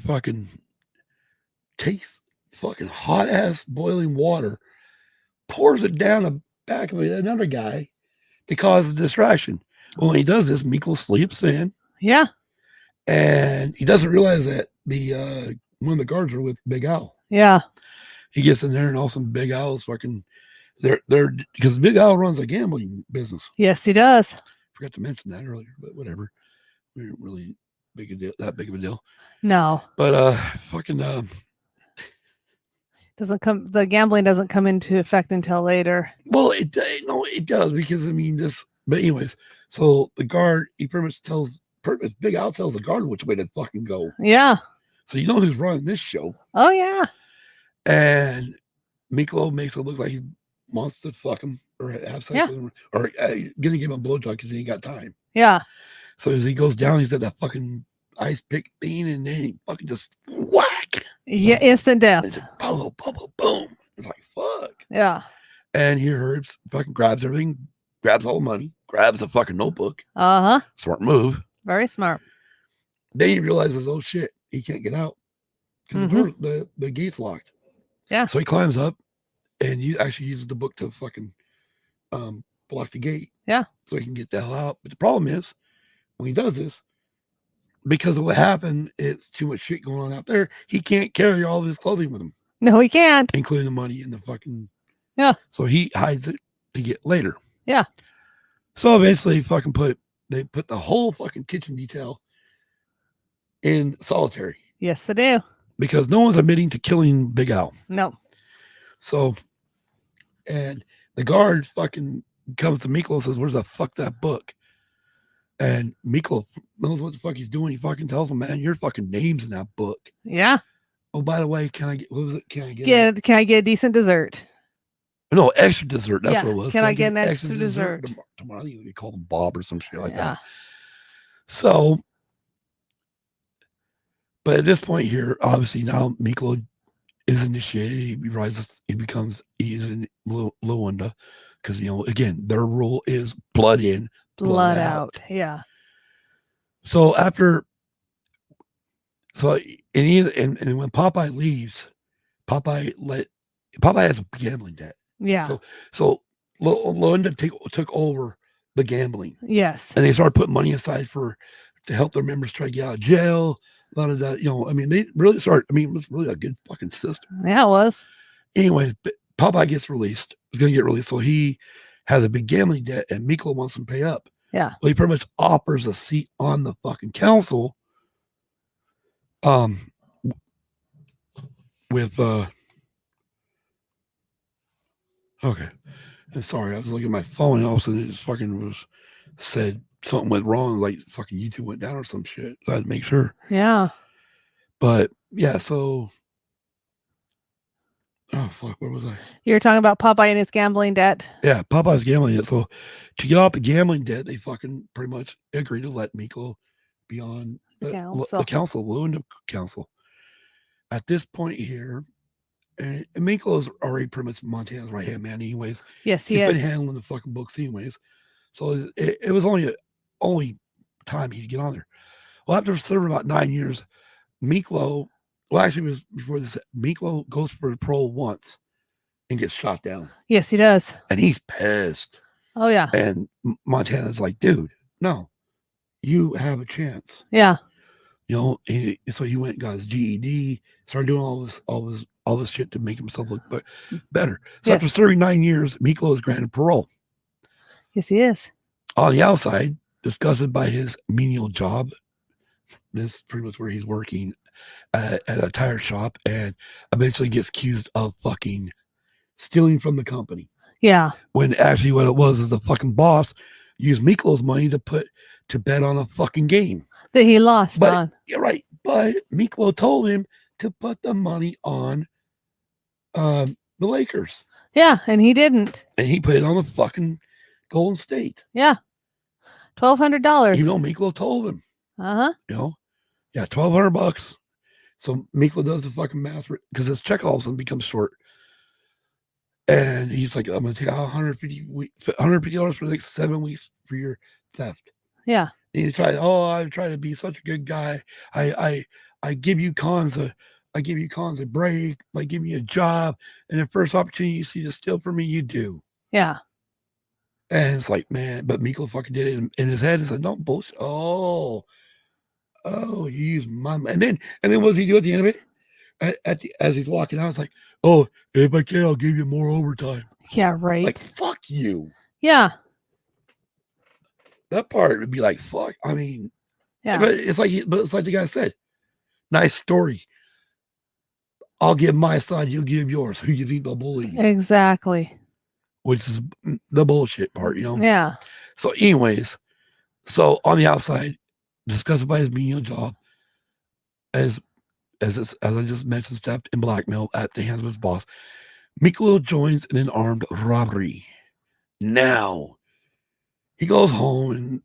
fucking takes fucking hot ass boiling water, pours it down the back of another guy to cause a distraction. Well, when he does this, Mikko sleeps in. Yeah. And he doesn't realize that the one of the guards are with Big Al. Yeah. He gets in there, and all of a sudden Big Al's fucking they're because Big Al runs a gambling business. Yes, he does. Forgot to mention that earlier, but whatever. We weren't really that big of a deal. No. But fucking the gambling doesn't come into effect until later. Well, it does, because I mean this. But anyways, so the guard, he pretty much Big Al tells the guard which way to fucking go. Yeah. So you know who's running this show. Oh yeah. And Mikko makes it look like he wants to fuck him or have sex with him, or gonna give him a blowjob because he ain't got time. Yeah. So as he goes down, he's at that fucking ice pick thing, and then he fucking just whack. Yeah, instant death. Boom, boom, boom, boom. It's like fuck. Yeah. And he Herbs fucking grabs everything, grabs all the money, grabs a fucking notebook. Smart move. Very smart. Then he realizes, oh shit, he can't get out because the gate's locked. Yeah. So he climbs up, and he actually uses the book to fucking block the gate. Yeah. So he can get the hell out. But the problem is, when he does this, because of what happened, it's too much shit going on out there. He can't carry all of his clothing with him. No, he can't. Including the money and the fucking. Yeah. So he hides it to get later. Yeah. So eventually, they put the whole fucking kitchen detail in solitary. Yes, they do. Because no one's admitting to killing Big Al. No. So, and the guard fucking comes to Mikko and says, "Where's the fuck that book?" And Mikko knows what the fuck he's doing. He fucking tells him, "Man, your fucking name's in that book." Yeah. Oh, by the way, can I get a decent dessert? No, extra dessert. That's what it was. Can I get an extra dessert? Tomorrow you call them Bob or some shit like that. So, but at this point here, obviously now Mikko is initiated. He becomes in Luanda, because again, their rule is blood in, blood out. Yeah. So and when Popeye leaves, Popeye has a gambling debt. Yeah. So Luanda took over the gambling. Yes. And they started putting money aside to help their members try to get out of jail. A lot of that, I mean, they really started. I mean, it was really a good fucking system. Yeah, it was. Anyways, Popeye gets released. He's going to get released. So he has a big gambling debt, and Mikko wants him to pay up. Yeah. Well, he pretty much offers a seat on the fucking council. With okay. And sorry, I was looking at my phone, and all of a sudden it just fucking said something went wrong, like fucking YouTube went down or some shit. So I had to make sure. Yeah. But yeah, so oh fuck, where was I? You were talking about Popeye and his gambling debt. Yeah, Popeye's gambling debt. So to get off the gambling debt, they fucking pretty much agreed to let Mikko be on the council, Lewin Council. At this point here, and Mikko's already pretty much Montana's right hand man, anyways. Yes, He's been handling the fucking books, anyways. So it was only time he'd get on there. Well, after serving about 9 years, Mikko, well, actually, it was before this. Mikko goes for parole once and gets shot down. Yes, he does. And he's pissed. Oh, yeah. And Montana's like, dude, no, you have a chance. Yeah. You know, so he went and got his GED, started doing all this shit to make himself look better. So after serving 9 years, Mikko is granted parole. Yes, he is. On the outside, disgusted by his menial job, this is pretty much where he's working at a tire shop, and eventually gets accused of fucking stealing from the company. Yeah. When actually what it was is the fucking boss used Mikko's money to bet on a fucking game that he lost on. You're right. But Mikko told him to put the money on the Lakers. Yeah, and he didn't. And he put it on the fucking Golden State. Yeah. $1,200. You know, Mikko told him. Uh-huh. You know? Yeah, $1,200. So Mikko does the fucking math because his check all of a sudden becomes short. And he's like, I'm going to take out $150 for the next 7 weeks for your theft. Yeah. And he tried, I try to be such a good guy. I give you cons a break. I give you a job. And the first opportunity you see to steal from me, you do. Yeah. And it's like, man, but Mikko fucking did it in his head and said, don't bullshit. Oh, you use my money. And then what does he do at the end of it? As he's walking out, it's like, oh, if I can, I'll give you more overtime. Yeah, right. Like, fuck you. Yeah. That part would be like, fuck. I mean, yeah. But it's like the guy said, nice story. I'll give my side, you'll give yours. Who you think they'll bully? Exactly. Which is the bullshit part, you know? Yeah. So anyways, on the outside, disgusted by his menial job, as I just mentioned, theft and blackmail at the hands of his boss, Mikko joins in an armed robbery. Now, he goes home and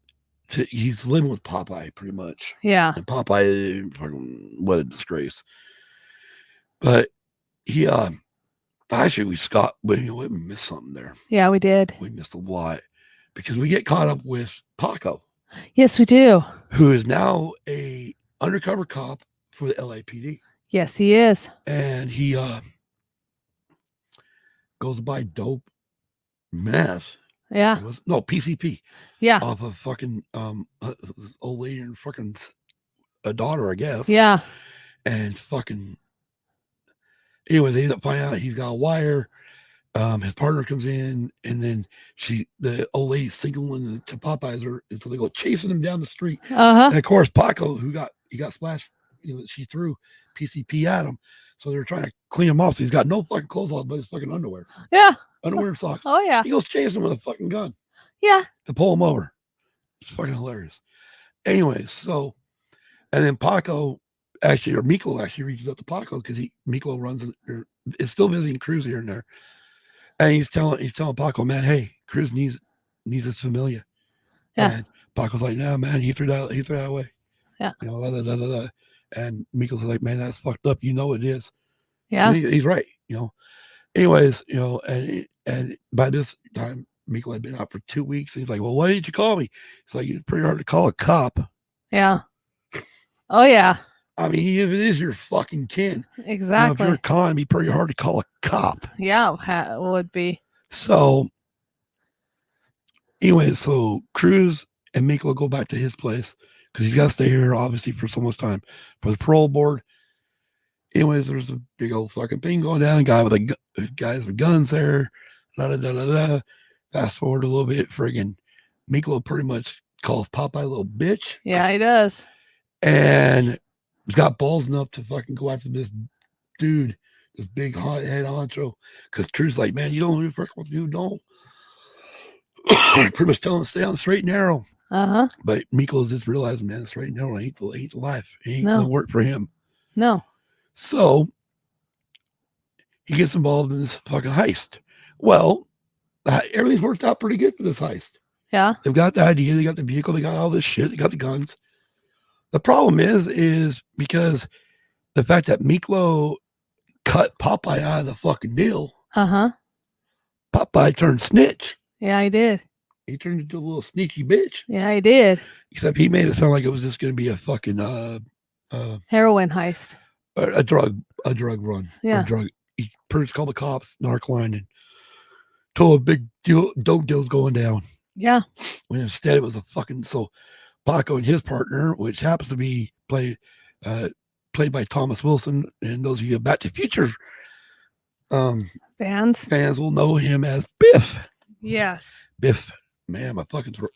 he's living with Popeye pretty much. Yeah. And Popeye, fucking, what a disgrace. But he, actually, we missed something there. Yeah, we did. We missed a lot because we get caught up with Paco. Yes, we do. Who is now a undercover cop for the LAPD. Yes, he is. And he goes to buy dope meth. Yeah. PCP. Yeah. Off of fucking this old lady and fucking a daughter, I guess. Yeah. And fucking anyways, they end up finding out he's got a wire. His partner comes in, and then the old lady's signaling to Popeyes her, and so they go chasing him down the street. Uh-huh. And of course, Paco, he got splashed, she threw PCP at him, so they were trying to clean him off. So he's got no fucking clothes on, but his fucking underwear. Yeah. Underwear and socks. Oh yeah. He goes chasing him with a fucking gun. Yeah. To pull him over. It's fucking hilarious. Anyways, and then Mikko actually reaches out to Paco because Mikko is still visiting Cruz here and there. And he's telling Paco, man, hey, Cruz needs his familia. Yeah. And Paco's like, nah, man, he threw that away. Yeah. You know, blah, blah, blah, blah. And Mikko's like, man, that's fucked up. You know it is. Yeah. And he's right. You know. Anyways, you know, and by this time, Mikko had been out for 2 weeks. And he's like, well, why didn't you call me? It's like, it's pretty hard to call a cop. Yeah. Oh yeah. I mean, if it is your fucking kin. Exactly. If you're a con, it'd be pretty hard to call a cop. Yeah, it would be. So, anyways, so Cruz and Mikko go back to his place because he's got to stay here, obviously, for so much time for the parole board. Anyways, there's a big old fucking thing going down. Guys with guns there. Fast forward a little bit, friggin' Mikko pretty much calls Popeye a little bitch. Yeah, he does. And he's got balls enough to fucking go after this dude, this big hot head honcho. Because Cruz's like, man, you don't know who to fuck with, you don't. Pretty much telling him to stay on the straight and narrow. Uh-huh. But Mikko just realizing, man, the straight and narrow ain't the life. It ain't gonna work for him. No. So he gets involved in this fucking heist. Well, everything's worked out pretty good for this heist. Yeah. They've got the idea, they got the vehicle, they got all this shit, they got the guns. The problem is because the fact that Miklo cut Popeye out of the fucking deal, Uh-huh. Popeye turned snitch. Yeah, I did. He turned into a little sneaky bitch. Yeah, I did. Except he made it sound like it was just going to be a fucking Heroin heist. a drug run. Yeah. Or drug. He first called the cops, narc-line, and told a big deal, dope deal's going down. Yeah. When instead it was a fucking Paco and his partner, which happens to be played by Thomas Wilson, and those of you Back to the Future fans will know him as Biff. Yes. Biff. Man,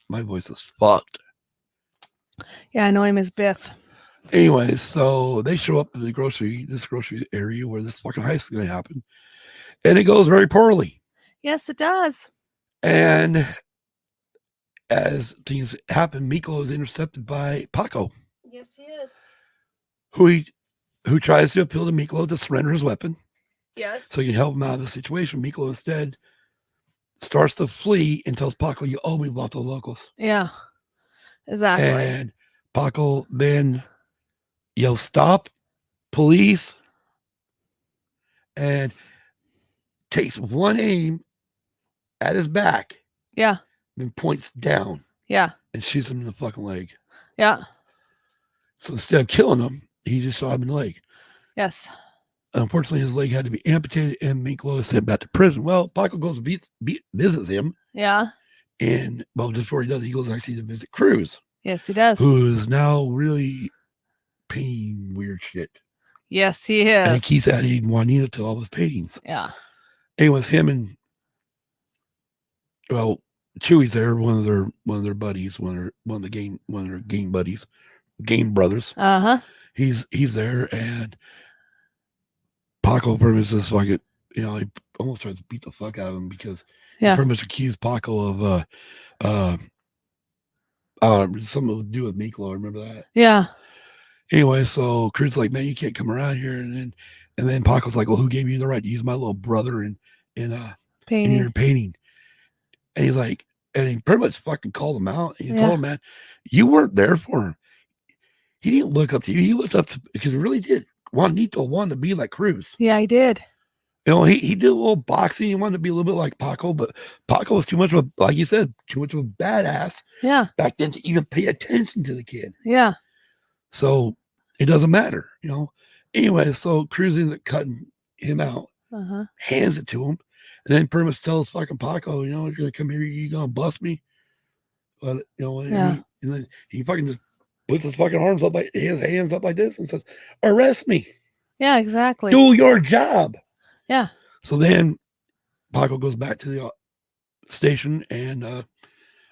my voice is fucked. Yeah, I know him as Biff. Anyway, so they show up to this grocery area where this fucking heist is going to happen, and it goes very poorly. Yes, it does. And as things happen, Mikko is intercepted by Paco. Yes, he is. Who tries to appeal to Mikko to surrender his weapon. Yes. So he can help him out of the situation. Mikko instead starts to flee and tells Paco, "You owe me about the locals." Yeah, exactly. And Paco then yells, "Stop, police," and takes one aim at his back. Yeah. Then points down. Yeah. And shoots him in the fucking leg. Yeah. So instead of killing him, he just shot him in the leg. Yes. Unfortunately, his leg had to be amputated, and Mikko is sent back to prison. Well, Paco goes visits him. Yeah. And just before he does, he goes actually to visit Cruz. Yes, he does. Who is now really painting weird shit. Yes, he is. And he keeps adding Juanita to all his paintings. Yeah. Anyways, him and Chewie's there, one of their buddies, one of their game buddies, game brothers. Uh-huh. He's there, and Paco pretty much just fucking, he almost tries to beat the fuck out of him because he pretty much accused Paco of something to do with Miklo. Remember that? Yeah. Anyway, so Cruz's like, "Man, you can't come around here," and then Paco's like, "Well, who gave you the right to use my little brother in your painting?" And he's like, and he pretty much fucking called him out. And he told him, "Man, you weren't there for him. He didn't look up to you. He looked up to, because he really did. Juanito wanted to be like Cruz. Yeah, he did. He did a little boxing. He wanted to be a little bit like Paco, but Paco was too much of a, like you said, too much of a badass. Yeah. Back then to even pay attention to the kid. Yeah. So it doesn't matter, Anyway, so Cruz ends up cutting him out, hands it to him, and then pretty much tells fucking Paco, if you're gonna come here, you're gonna bust me. But and then he fucking just puts his fucking arms up, like his hands up like this, and says, "Arrest me." Yeah, exactly. Do your job. Yeah. So then Paco goes back to the station and or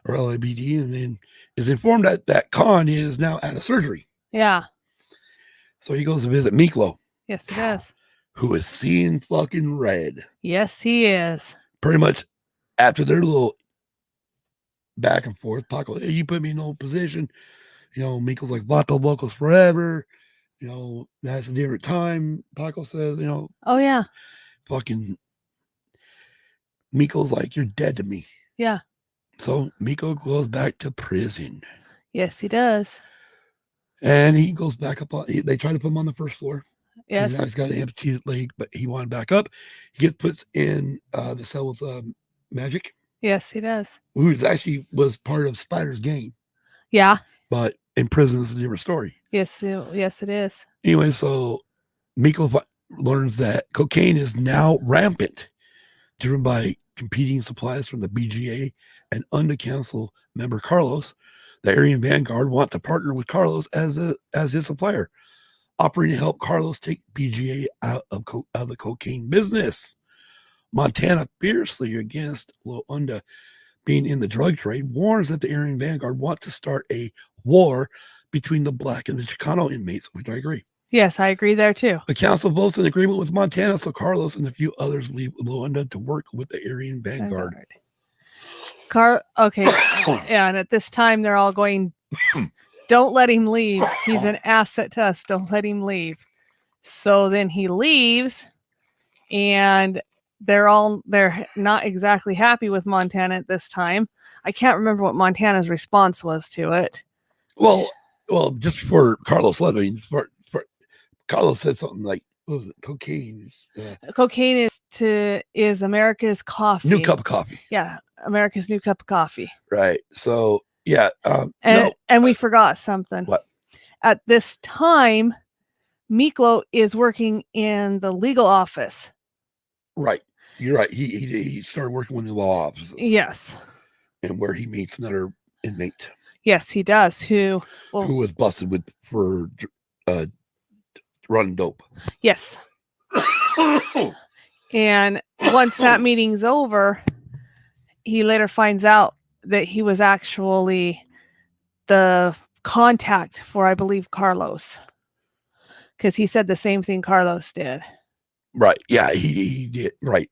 LAPD, and then is informed that Khan is now at a surgery. Yeah. So he goes to visit Miklo. Yes, he does. Who is seeing fucking red. Yes, he is. Pretty much after their little back and forth, Paco, "Hey, you put me in no position." Miklo's like, "Vato locals forever." That's a different time. Paco says, Oh, yeah. Fucking Miklo's like, "You're dead to me." Yeah. So Miklo goes back to prison. Yes, he does. And he goes back up. They try to put him on the first floor. Yes. Now he's got an amputated leg, but he wanted back up. He gets put in the cell with Magic. Yes, he does. Who actually was part of Spider's gang. Yeah. But in prison, it's a different story. Yes, it is. Anyway, so Miklo learns that cocaine is now rampant, driven by competing supplies from the BGA and under council member Carlos. The Aryan Vanguard want to partner with Carlos as his supplier, offering to help Carlos take BGA out of the cocaine business. Montana, fiercely against Unda being in the drug trade, warns that the Aryan Vanguard want to start a war between the black and the Chicano inmates, which I agree. Yes, I agree there too. The council votes in agreement with Montana, so Carlos and a few others leave Luanda to work with the Aryan Vanguard. Okay. Yeah, and at this time they're all going, "Don't let him leave. He's an asset to us. Don't let him leave." So then he leaves, and they're not exactly happy with Montana at this time. I can't remember what Montana's response was to it. Well, well, just for Carlos left. I mean, for Carlos said something like, "What was it? Cocaine is Cocaine is America's coffee. new cup of coffee." Yeah, America's new cup of coffee. Right. So yeah. And we forgot something. What? At this time, Mikko is working in the legal office. Right. You're right. He started working with the law offices. Yes. And where he meets another inmate. Yes, he does. Who was busted for running dope. Yes. And once that meeting's over, he later finds out that he was actually the contact for, I believe, Carlos. Because he said the same thing Carlos did. Right. Yeah, he did. Right.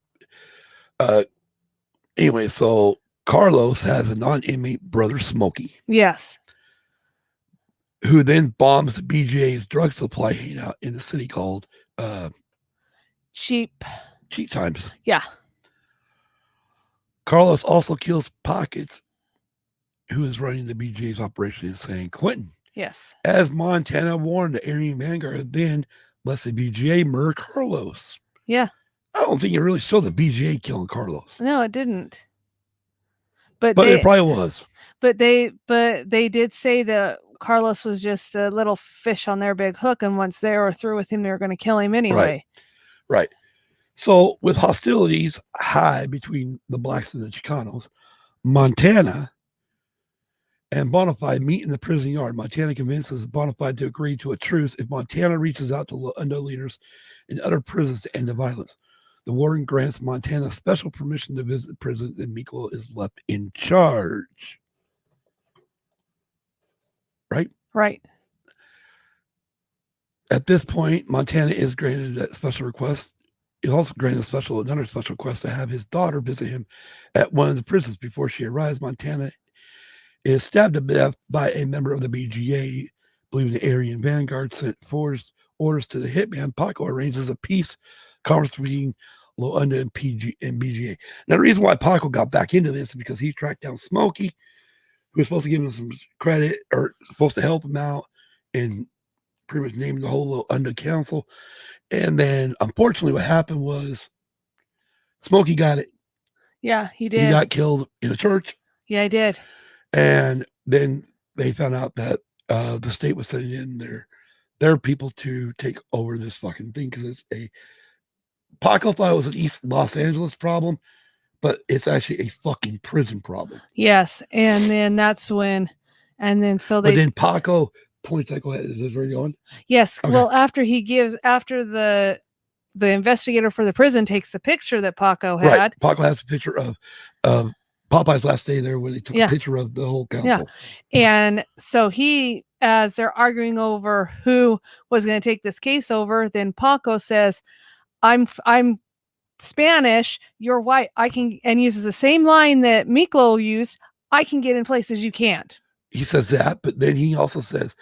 Anyway, so Carlos has a non-inmate brother, Smokey. Yes. Who then bombs the BJ's drug supply hangout in the city called Cheap Times. Yeah. Carlos also kills Pockets, who is running the BJ's operation in San Quentin. Yes. As Montana warned the Aryan Vanguard then, lest the BJA murder Carlos. Yeah. I don't think it really showed the BJA killing Carlos. No, it didn't. But it probably was. But they did say that Carlos was just a little fish on their big hook, and once they were through with him, they were going to kill him anyway. Right. So with hostilities high between the blacks and the Chicanos, Montana and Bonafide meet in the prison yard. Montana convinces Bonafide to agree to a truce if Montana reaches out to under leaders in other prisons to end the violence. The warden grants Montana special permission to visit the prison, and Mikko is left in charge. Right? Right. At this point, Montana is granted that special request. He also granted another special request to have his daughter visit him at one of the prisons. Before she arrives, Montana is stabbed to death by a member of the BGA, believing the Aryan Vanguard sent forced orders to the hitman. Paco arranges a peace conference between Luanda and BGA. Now, the reason why Paco got back into this is because he tracked down Smokey, who was supposed to give him some credit or supposed to help him out, and pretty much named the whole Luanda council. And then, unfortunately, what happened was Smokey got it. Yeah, he did. He got killed in a church. Yeah, he did. And then they found out that the state was sending in their people to take over this fucking thing because it's Paco thought it was an East Los Angeles problem, but it's actually a fucking prison problem. Yes, and then that's when, so they. But then Paco points like, is this where you're going? Yes. Okay. Well, after the investigator for the prison takes the picture that Paco had. Right. Paco has a picture of Popeye's last day there, where they took a picture of the whole council. Yeah. And so as they're arguing over who was going to take this case over, then Paco says, I'm Spanish, you're white. I can, and uses the same line that Mikko used. I can get in places you can't. He says that, but then he also says,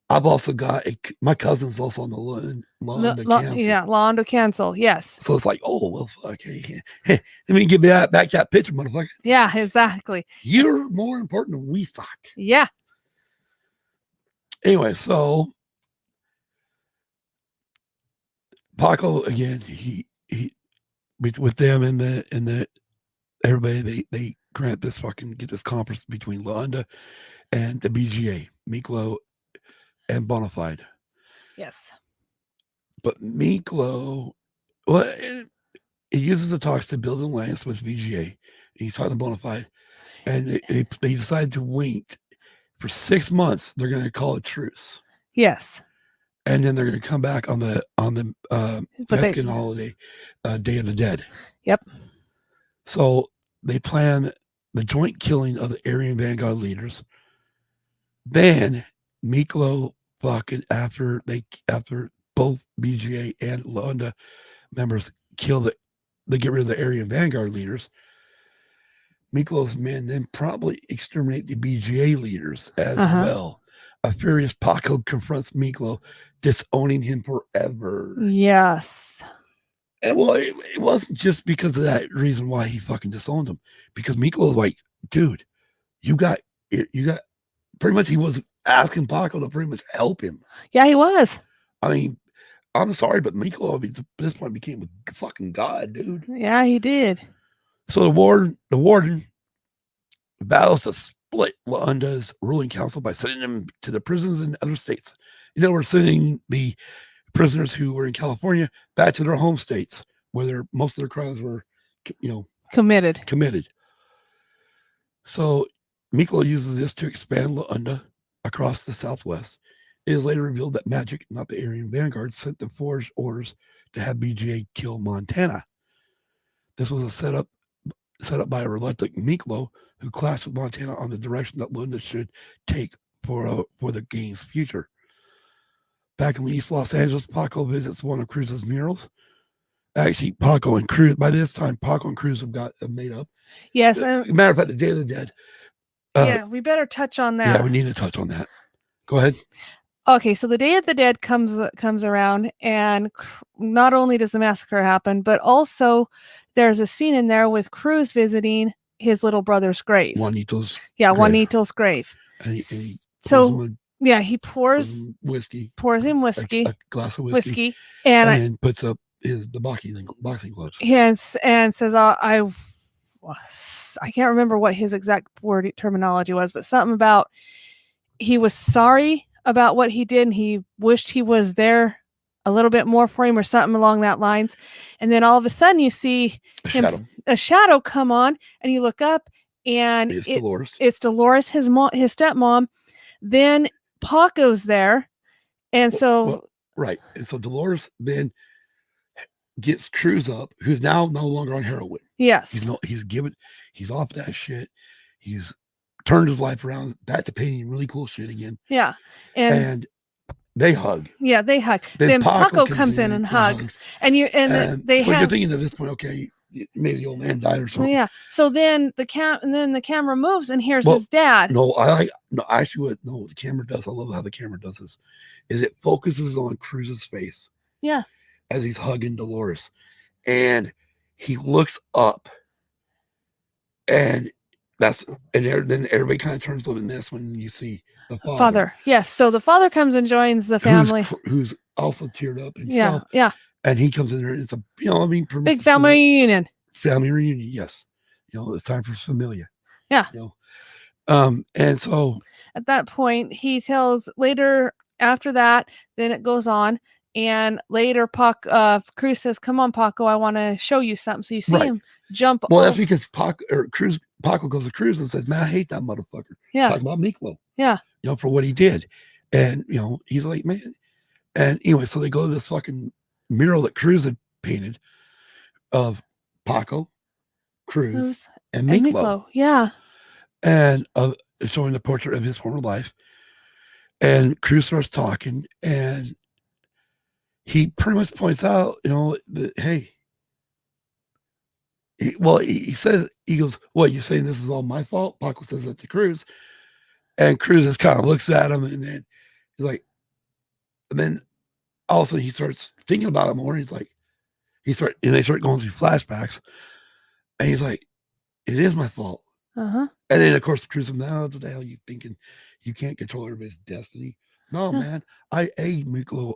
I've also got my cousin's also on the Luanda Council. Yeah, Luanda Council, yes. So it's like, oh, well, fuck. Hey, let me give you back that picture, motherfucker. Yeah, exactly. You're more important than we thought. Yeah. Anyway, so Paco, again, he with them and the everybody, they grant this get this conference between Luanda and the BGA, Mikko and Bonafide. Yes. But Mikko, well, he uses the talks to build an alliance with BGA. He's talking to Bonafide, and they decide to wait for 6 months. They're going to call a truce. Yes. And then they're going to come back on the Mexican holiday, Day of the Dead. Yep. So they plan the joint killing of the Aryan Vanguard leaders. Then Mikko fucking after both BGA and Luanda members they get rid of the Aryan Vanguard leaders. Mikko's men then probably exterminate the BGA leaders as well. A furious Paco confronts Mikko, disowning him forever. Yes. And well, it wasn't just because of that reason why he fucking disowned him. Because Mikko was like, dude, you got pretty much he was asking Paco to pretty much help him. Yeah, he was. I mean, I'm sorry, but Mikko at this point became a fucking god, dude. Yeah, he did. So the warden vows to split Launda's ruling council by sending them to the prisons in other states. You know, we're sending the prisoners who were in California back to their home states where most of their crimes were, Committed. So Mikko uses this to expand Launda across the Southwest. It is later revealed that Magic, not the Aryan Vanguard, sent the forged orders to have BJ kill Montana. This was a set up by a reluctant Miklo who clashed with Montana on the direction that Lunda should take for the game's future. Back in East Los Angeles, Paco visits one of Cruz's murals. Actually, Paco and Cruz, by this time, Paco and Cruz have made up. Yes. Matter of fact, the Day of the Dead. Yeah, we better touch on that. Yeah, we need to touch on that. Go ahead. Okay, so the Day of the Dead comes around, and not only does the massacre happen, but also there's a scene in there with Cruz visiting his little brother's grave. Juanito's grave. And he he pours him whiskey, a glass of whiskey, and then puts up the boxing gloves. Yes, and says, I can't remember what his exact word terminology was, but something about he was sorry about what he did and he wished he was there a little bit more for him or something along that lines. And then all of a sudden you see a shadow come on, and you look up, and it's Dolores. It's Dolores, his stepmom. Then Paco's there. And right. And so Dolores then gets Cruz up, who's now no longer on heroin. Yes. He's off that shit. He's turned his life around back to painting really cool shit again. Yeah. And they hug. Yeah, they hug. Then Paco comes in and hugs. And you're thinking at this point, okay, maybe the old man died or something. Yeah. So then the camera moves, and here's his dad. The camera does. I love how the camera does this. Is it focuses on Cruz's face. Yeah. As he's hugging Dolores, and he looks up, and then everybody kind of turns a little bit, and that's when you see the father. Yes. So the father comes and joins the family, who's also teared up himself. Yeah. And he comes in there, and it's a big family reunion. Yes. It's time for familia. Yeah. And so at that point, he tells later after that, then it goes on. And later, Cruz says, "Come on, Paco, I want to show you something." So you see him jump. Well, that's because Paco goes to Cruz and says, "Man, I hate that motherfucker." Yeah. Talking about Miklo. Yeah. For what he did, and he's like, man. And anyway, so they go to this fucking mural that Cruz had painted of Paco, Cruz, and Miklo. Yeah. And showing the portrait of his former life. And Cruz starts talking, and he pretty much points out, that, hey, he says, he goes, what, you saying this is all my fault? Paco says that to Cruz. And Cruz just kind of looks at him, and then he's like, and then all of a sudden he starts thinking about it more. And he's like, and they start going through flashbacks, and he's like, it is my fault. Uh-huh. And then, of course, Cruz says, now, what the hell are you thinking? You can't control everybody's destiny. No, man, I ate Miklo,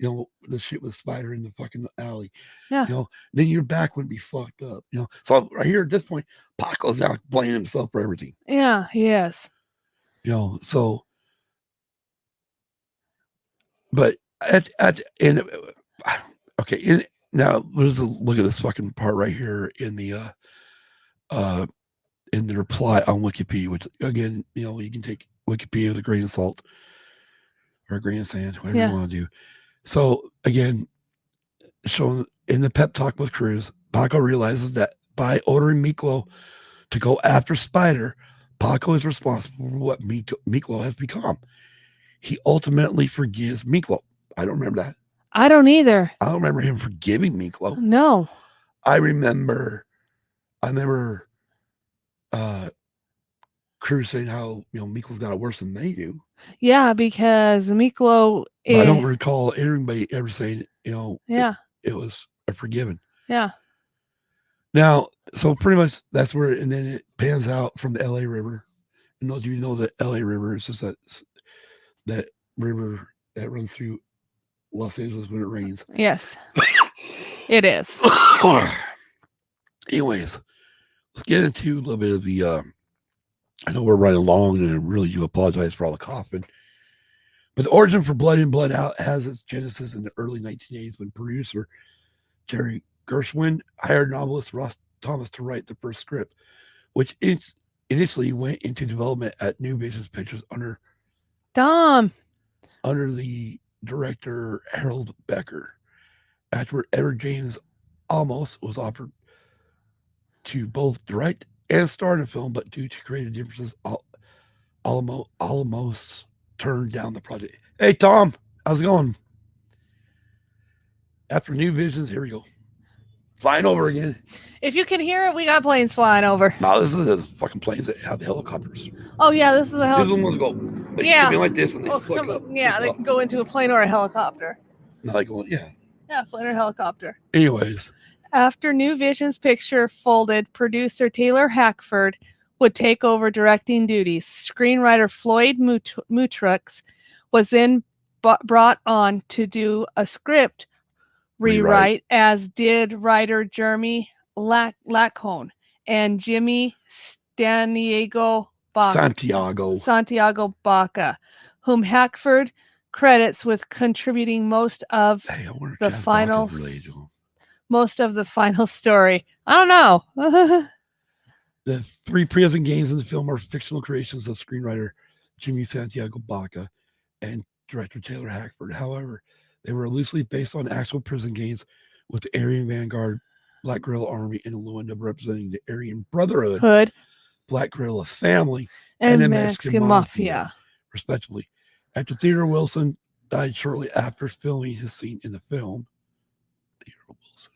the shit with Spider in the fucking alley. Yeah. Then your back wouldn't be fucked up. So right here at this point, Paco's now blaming himself for everything. Yeah, he is. So, but now let's look at this fucking part right here in the reply on Wikipedia, which again, you can take Wikipedia with a grain of salt. Or a grain of sand, whatever you want to do. So again, showing in the pep talk with Cruz, Paco realizes that by ordering Miklo to go after Spider, Paco is responsible for what Miklo has become. He ultimately forgives Miklo. I don't remember that. I don't either. I don't remember him forgiving Miklo. No. I remember Cruz saying how Miklo's got it worse than they do. Yeah, because Miklo. I don't recall anybody ever saying it was forgiven. Yeah. Now, so pretty much that's where, and then it pans out from the LA River. And those of you know the LA River is just that that river that runs through Los Angeles when it rains. Yes, it is. Anyways, let's get into a little bit of the. I know we're running long, and I really do apologize for all the coughing. But the origin for Blood In, Blood Out has its genesis in the early 1980s when producer Jerry Gershwin hired novelist Ross Thomas to write the first script, which initially went into development at New Visions Pictures under the director Harold Becker. Afterward, Edward James Olmos was offered to both direct and star in the film, but due to creative differences, Olmos turned down the project. Hey, Tom, how's it going? After New Visions, here we go. Flying over again. If you can hear it, we got planes flying over. No, this is the fucking planes that have the helicopters. Oh yeah, this is a These helicopter. are the ones that go. They come in like this and they flick up. Yeah, they can go into a plane or a helicopter. No, they go, yeah. Yeah, plane or helicopter. Anyways. After New Visions picture folded, producer Taylor Hackford would take over directing duties. Screenwriter Floyd Mutrux was then brought on to do a script rewrite, as did writer Jeremy Lacone and Jimmy Santiago Baca, whom Hackford credits with contributing most of the final story. I don't know. The three prison games in the film are fictional creations of screenwriter Jimmy Santiago Baca and director Taylor Hackford. However, they were loosely based on actual prison games, with the Aryan Vanguard, Black Guerrilla Army, and Luanda representing the Aryan Brotherhood, Black Guerrilla Family, and the Mexican Mafia, respectively. Actor Theodore Wilson died shortly after filming his scene in the film. Theodore Wilson.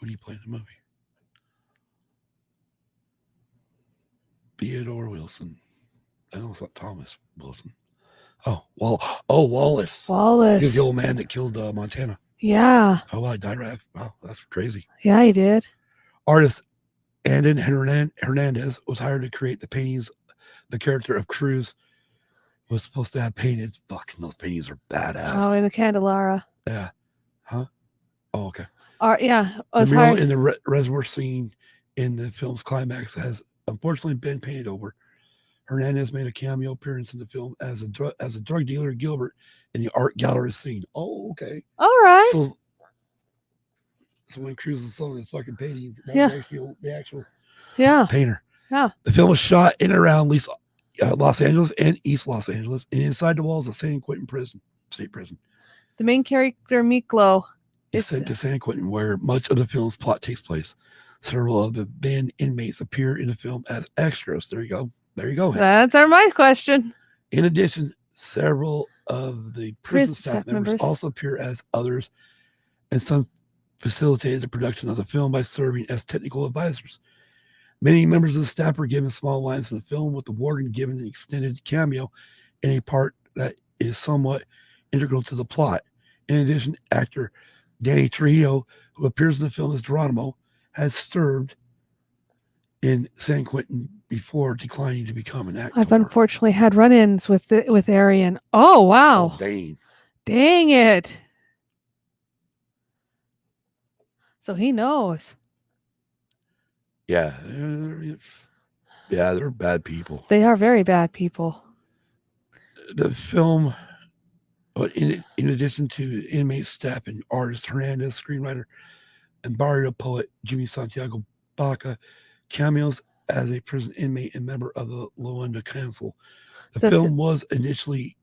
Who do you play in the movie? Theodore Wilson. I know it's not Thomas Wilson. Wallace. He was the old man that killed Montana. Yeah. Oh, wow, died right after. Wow, that's crazy. Yeah, he did. Artist Andon Hernandez was hired to create the paintings. The character of Cruz was supposed to have painted. Fucking those paintings are badass. Oh, in the Candelara. Yeah. Huh? Oh, okay. Yeah. The mural in the reservoir scene in the film's climax has unfortunately been painted over. Hernandez made a cameo appearance in the film as a drug dealer Gilbert in the art gallery scene. Oh, okay. All right. So when Cruz is selling his fucking paintings, that's the actual painter. Yeah. The film was shot in and around Los Angeles and East Los Angeles, and inside the walls of San Quentin State Prison. The main character, Mikko, is sent to San Quentin, where much of the film's plot takes place. Several of the banned inmates appear in the film as extras. There you go. That's my question. In addition, several of the prison staff members also appear as others, and some facilitated the production of the film by serving as technical advisors. Many members of the staff were given small lines in the film, with the warden given an extended cameo in a part that is somewhat integral to the plot. In addition, actor Danny Trujillo, who appears in the film as Geronimo, has served in San Quentin before declining to become an actor. I've unfortunately had run-ins with Aryan. Oh, wow. Oh, dang it. So he knows. Yeah, they're bad people. They are very bad people. The film, in addition to inmate staff and artist Hernandez, screenwriter and barrio poet Jimmy Santiago Baca cameos as a prison inmate and member of the Luanda Council. The film was initially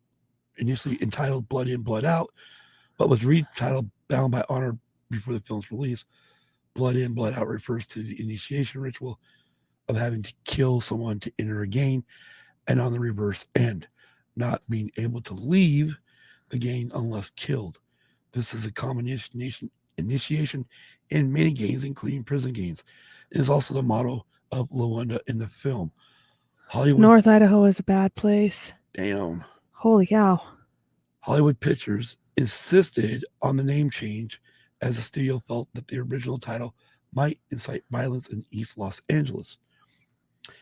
entitled Blood In, Blood Out, but was retitled Bound by Honor before the film's release. Blood In, Blood Out refers to the initiation ritual of having to kill someone to enter a gang, and on the reverse end, not being able to leave the gang unless killed. This is a common initiation in many gangs, including prison gangs. It is also the motto of Luanda in the film. North Idaho is a bad place. Damn. Holy cow. Hollywood Pictures insisted on the name change, as the studio felt that the original title might incite violence in East Los Angeles.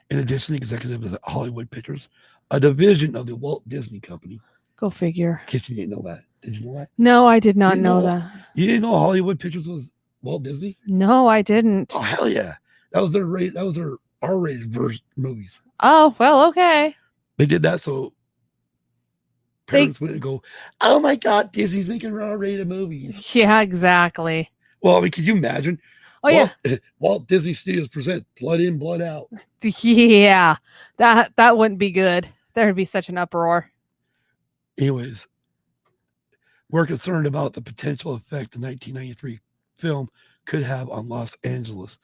In addition, the executive is at Hollywood Pictures, a division of the Walt Disney Company. Go figure. In case you didn't know that. Did you know that? No, I did not You know know- that. You didn't know Hollywood Pictures was Walt Disney? No, I didn't. Oh hell yeah! That was their R-rated version movies. Oh, well, okay. They did that so parents wouldn't go, "Oh my God, Disney's making R-rated movies." Yeah, exactly. Well, I mean, could you imagine? Oh, yeah. Walt Disney Studios presents Blood In, Blood Out. Yeah, that wouldn't be good. There would be such an uproar. Anyways, we're concerned about the potential effect the 1993 film could have on Los Angeles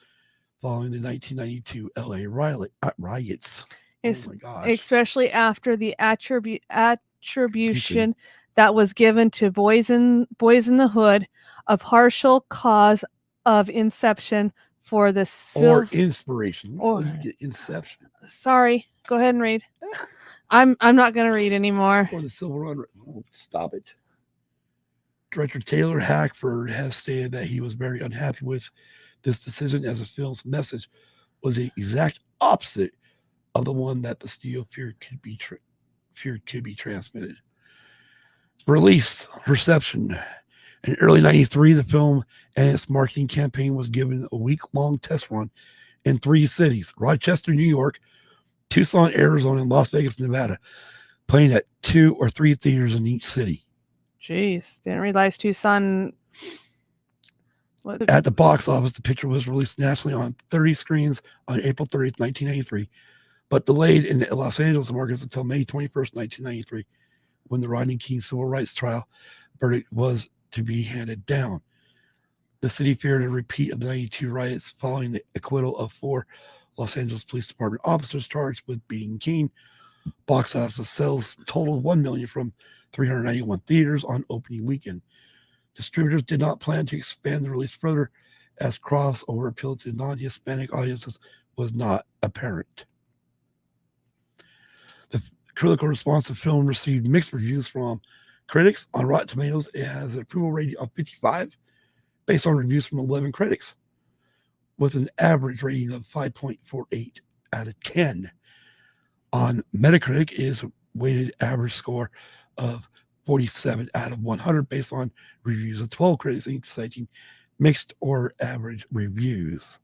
following the 1992 LA riots. Oh my gosh. Especially after the attribution that was given to Boys in the Hood, a partial cause of inception for the or inspiration. Or you get inception. Sorry, go ahead and read. I'm not going to read anymore. Or the Silver Unrest. Oh, stop it. Director Taylor Hackford has stated that he was very unhappy with this decision, as the film's message was the exact opposite of the one that the studio feared could be transmitted. Release reception. In early '93, the film and its marketing campaign was given a week-long test run in 3 cities: Rochester, New York, Tucson, Arizona, and Las Vegas, Nevada, playing at 2 or 3 theaters in each city. Jeez, didn't realize Tucson. At the box office, the picture was released nationally on 30 screens on April 30th, 1993, but delayed in the Los Angeles markets until May 21st, 1993, when the Rodney King civil rights trial verdict was to be handed down. The city feared a repeat of the 92 riots following the acquittal of 4 Los Angeles Police Department officers charged with beating King. Box office sales totaled $1 million from 391 theaters on opening weekend. Distributors did not plan to expand the release further, as crossover appeal to non-Hispanic audiences was not apparent. The critical response to the film received mixed reviews from critics. On Rotten Tomatoes, it has an approval rating of 55, based on reviews from 11 critics, with an average rating of 5.48 out of 10. On Metacritic, it is a weighted average score of 47 out of 100, based on reviews of 12 critics, each citing mixed or average reviews.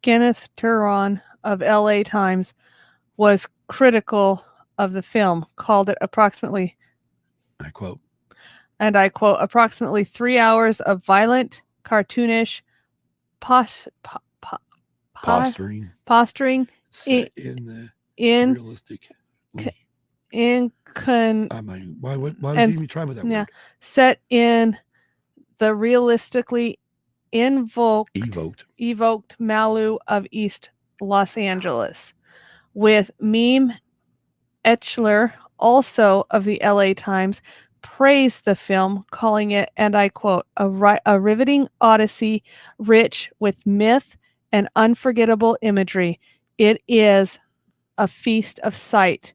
Kenneth Turon of LA Times was critical of the film, called it approximately, I quote, approximately 3 hours of violent, cartoonish, posturing set in the realistic. Why did you try with that word? Set in the realistically evoked Malibu of East Los Angeles, with Meme Etchler, also of the LA Times, praised the film, calling it, and I quote, a riveting odyssey rich with myth and unforgettable imagery. It is a feast of sight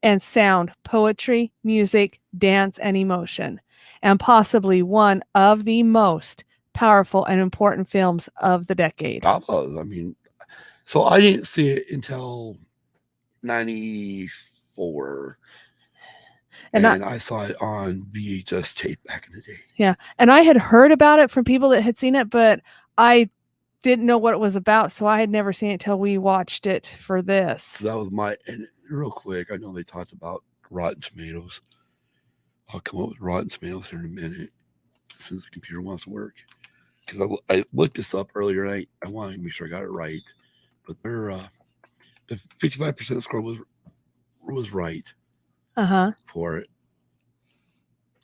and sound, poetry, music, dance, and emotion, and possibly one of the most powerful and important films of the decade. I mean, so I didn't see it until 94. And I saw it on VHS tape back in the day. Yeah. And I had heard about it from people that had seen it, but I didn't know what it was about. So I had never seen it till we watched it for this. So that was and real quick, I know they talked about Rotten Tomatoes. I'll come up with Rotten Tomatoes here in a minute, since the computer wants to work. Because I looked this up earlier. I wanted to make sure I got it right. But the 55% score was right. For it.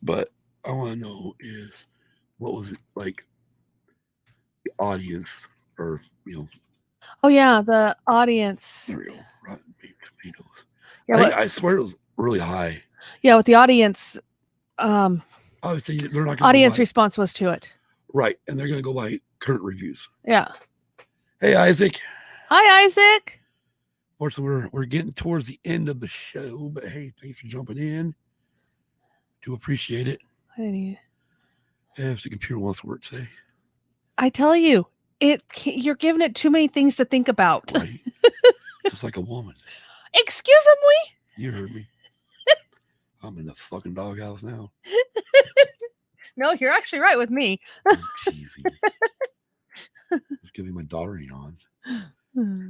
But I want to know is, what was it like, the audience, or oh yeah, the audience. There we go. Rotten Tomatoes. Yeah, I swear it was really high. Yeah, with the audience, obviously they're not going audience response was to it. Right, and they're going to go by current reviews. Yeah. Hey, Isaac. Hi, Isaac. Fortunately, we're getting towards the end of the show, but hey, thanks for jumping in. Do appreciate it. If the computer wants to work today. I tell you, you're giving it too many things to think about. Right. just like a woman. Excuse me? You heard me. I'm in the fucking doghouse now. No, you're actually right with me. I'm teasing. Just giving my daughter a yawn.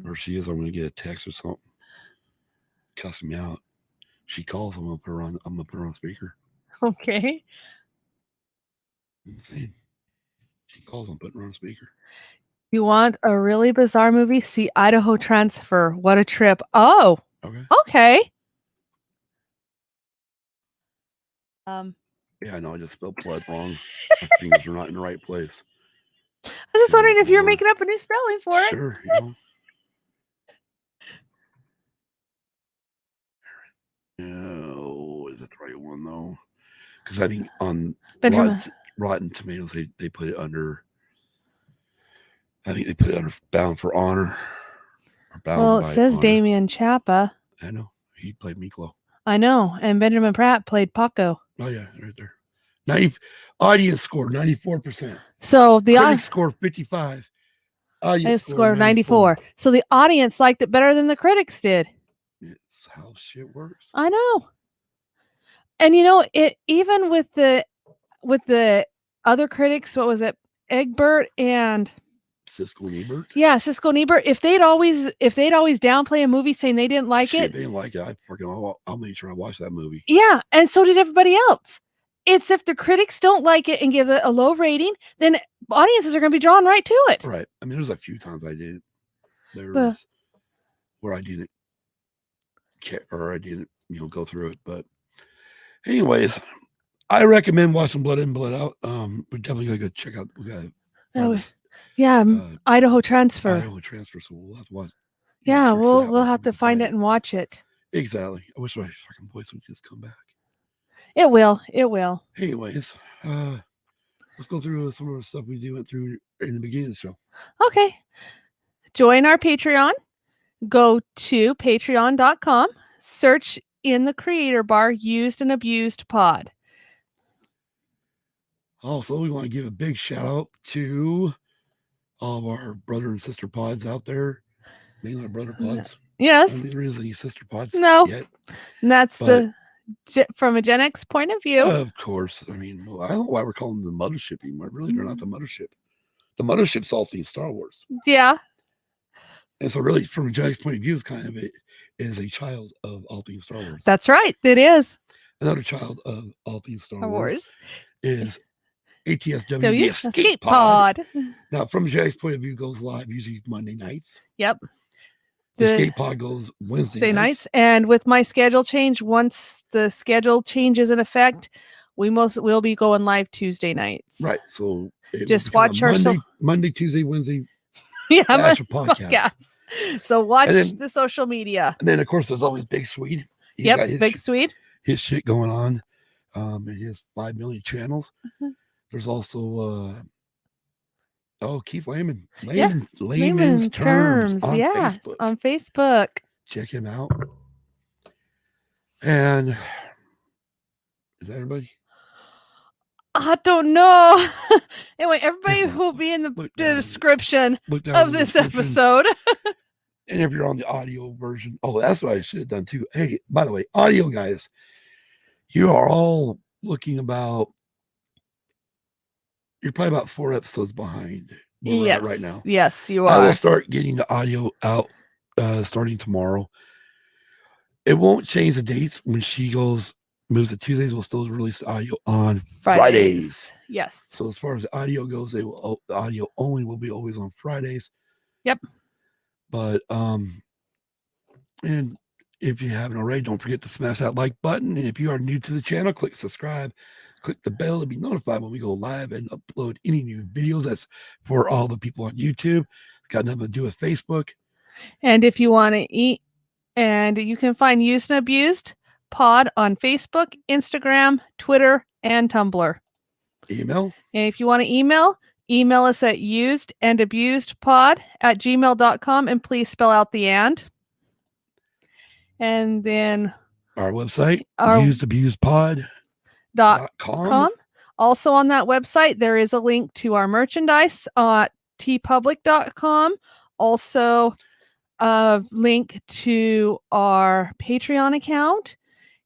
Or she is, I'm gonna get a text or something. Cussing me out. She calls, I'm gonna put her on speaker. Okay. I'm saying. She calls, I'm putting her on speaker. You want a really bizarre movie? See Idaho Transfer. What a trip. Oh. Okay. Okay. Yeah, I know. I just spelled blood wrong. My fingers are not in the right place. I was just wondering if you're making up a new spelling for it. Sure, you know. No, is that the right one though? Because I think on Rotten Tomatoes they put it under. I think they put it under Bound for Honor. Or Bound well, it by says Honor. Damien Chapa. I know. He played Mikko. I know. And Benjamin Pratt played Paco. Oh yeah, right there. Audience score 94%. So the critic score 55. Audience score 94. So the audience liked it better than the critics did. It's how shit works. I know. And you know, it even with the other critics, what was it? Egbert and Siskel and Ebert. Yeah, Siskel and Ebert. If they'd always downplay a movie saying they didn't like it, they didn't like it. I'll make sure I watch that movie. Yeah, and so did everybody else. It's if the critics don't like it and give it a low rating, then audiences are going to be drawn right to it. Right. I mean, there's a few times I did. There was where I didn't care or I didn't, go through it. But anyways, I recommend watching Blood In, Blood Out. We're definitely gonna go check out. We got Idaho Transfer. Idaho Transfer. So we'll have to watch. Yeah, we'll have to find it and watch it. Exactly. I wish my fucking voice would just come back. It will. It will. Anyways, let's go through some of the stuff we went through in the beginning of the show. Okay. Join our Patreon. Go to patreon.com. Search in the creator bar Used and Abused Pod. Also, we want to give a big shout out to all of our brother and sister pods out there. Mainly our brother pods. Yes. I don't think there is any sister pods yet. And that's from a Gen X point of view. Of course. I mean, I don't know why we're calling them the mothership anymore. Really, they're not the mothership. The mothership's all things Star Wars. Yeah. And so really, from a Gen X point of view, it is a child of all things Star Wars. That's right. It is. Another child of all things Star Wars is ATSW The Escape Pod. Now, from a Gen X point of view, goes live usually Monday nights. Yep. The Escape Pod goes Wednesday nights. And with my schedule change, once the schedule changes in effect, we'll be going live Tuesday nights. Right. So just watch our Monday, Tuesday, Wednesday. Yeah, podcast. So watch the social media. And then, of course, there's always Big Swede. Big Swede. His shit going on. And he has 5 million channels. Mm-hmm. There's also Keith Layman's Terms on Facebook. On Facebook. Check him out. And is that everybody? I don't know. Anyway, everybody will be in the description of this episode. And if you're on the audio version, that's what I should have done too. Hey, by the way, audio guys, you are all looking you're probably about 4 episodes behind where we're at right now. Yes, you are. I will start getting the audio out starting tomorrow. It won't change the dates when she moves to Tuesdays. We'll still release the audio on Fridays. Yes. So as far as the audio goes, the audio only will be always on Fridays. Yep. But and if you haven't already, don't forget to smash that like button. And if you are new to the channel, click subscribe. Click the bell to be notified when we go live and upload any new videos. That's for all the people on YouTube. It's got nothing to do with Facebook. And if you want to eat, and you can find Used and Abused Pod on Facebook, Instagram, Twitter, and Tumblr. Email. And if you want to email us at usedandabusedpod@gmail.com, and please spell out the and. And then our website, usedabusedpod.com. Also on that website, there is a link to our merchandise at tpublic.com. Also, a link to our Patreon account,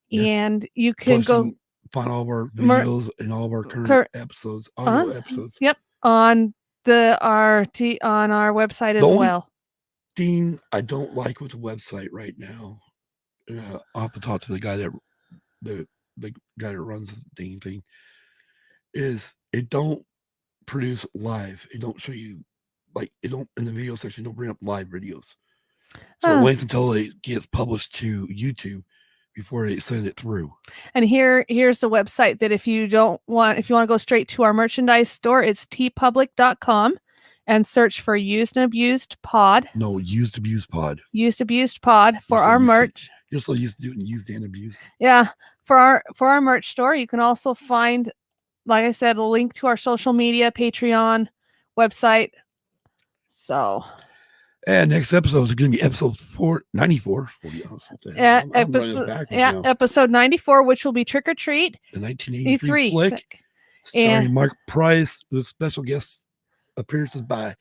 Yes. and you can Plus, you go can find all of our Mer- videos and all of our current cur- episodes, audio on episodes. yep on our website The as only well. thing I don't like with the website right now, I'll have to talk to the guy that runs the dang thing, is it don't produce live. It don't show you, like, it don't, in the video section, don't bring up live videos. So it waits until it gets published to YouTube before they send it through. And here's the website that if you want to go straight to our merchandise store, it's tpublic.com and search for Used and Abused Pod. No, Used Abused Pod. Used Abused Pod for our merch. You're so used to doing used and abused. Yeah. For our merch store, you can also find, like I said, a link to our social media, Patreon, website. So. And next episode is going to be episode 94. 40. Episode 94, which will be Trick or Treat. The 1983 flick. Starring Mark Price with special guest appearances by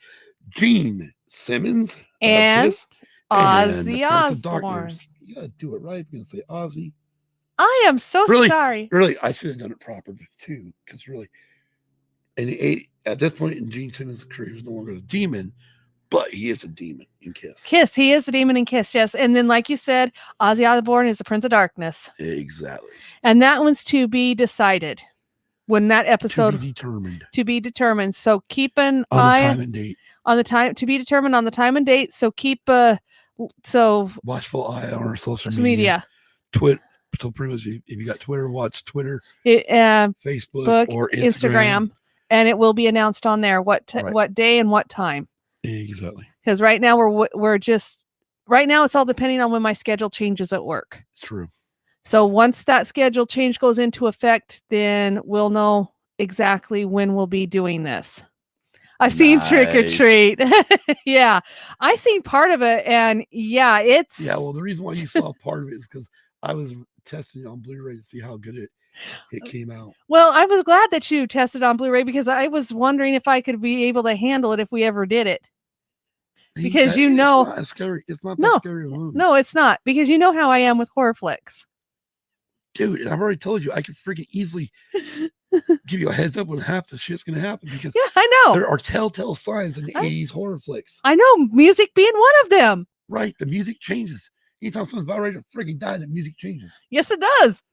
Gene Simmons and Kiss, Ozzy and Osbourne. You gotta do it right. You're gonna say Ozzy. I am so sorry. Really, I should have done it properly too, because really, at this point in Gene Simmons' career, he was no longer a demon, but he is a demon in Kiss. He is a demon in Kiss, yes. And then, like you said, Ozzy Osbourne is the Prince of Darkness. Exactly. And that one's to be decided when that episode to be determined. So keep an eye on the time and date. On the time to be determined on the time and date. So keep watchful eye on our social media. Twitter. So pretty much, if you got Twitter, watch Twitter, Facebook, or Instagram, and it will be announced on there what day and what time. Exactly. Because right now right now it's all depending on when my schedule changes at work. True. So once that schedule change goes into effect, then we'll know exactly when we'll be doing this. I've seen Trick or Treat. Yeah, I seen part of it, and yeah, it's. Yeah, well, the reason why you saw part of it is because I was testing it on Blu-ray to see how good it came out. Well, I was glad that you tested on Blu-ray because I was wondering if I could be able to handle it if we ever did it. Because it's not as scary. It's not that scary of a movie. No, it's not. Because you know how I am with horror flicks. Dude, I've already told you I could freaking easily give you a heads up when half the shit's gonna happen, because I know there are telltale signs in the 80s horror flicks. I know, music being one of them. Right, the music changes. Anytime someone's about ready to freaking die, the music changes. Yes, it does.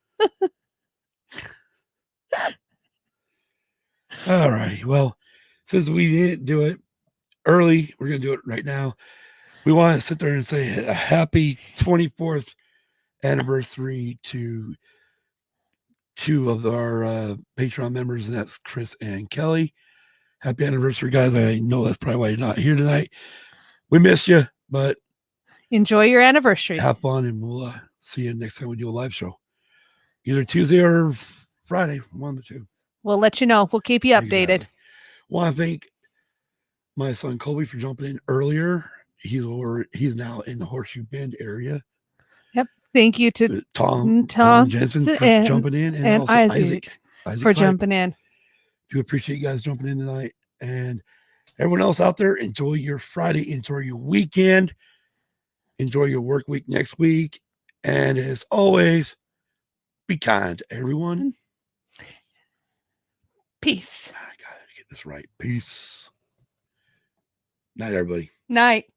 All right. Well, since we didn't do it early, we're gonna do it right now. We want to sit there and say a happy 24th anniversary to two of our Patreon members, and that's Chris and Kelly. Happy anniversary, guys. I know that's probably why you're not here tonight. We miss you, but enjoy your anniversary. Have fun, and we'll see you next time we do a live show. Either Tuesday or Friday, one of the two. We'll let you know. We'll keep you updated. Exactly. Want to thank my son Colby for jumping in earlier. He's now in the Horseshoe Bend area. Yep. Thank you to Tom Jensen for jumping in, and also Isaac for jumping in. Do appreciate you guys jumping in tonight, and everyone else out there. Enjoy your Friday. Enjoy your weekend. Enjoy your work week next week, and as always, be kind to everyone. Peace. I gotta get this right. Peace. Night, everybody. Night.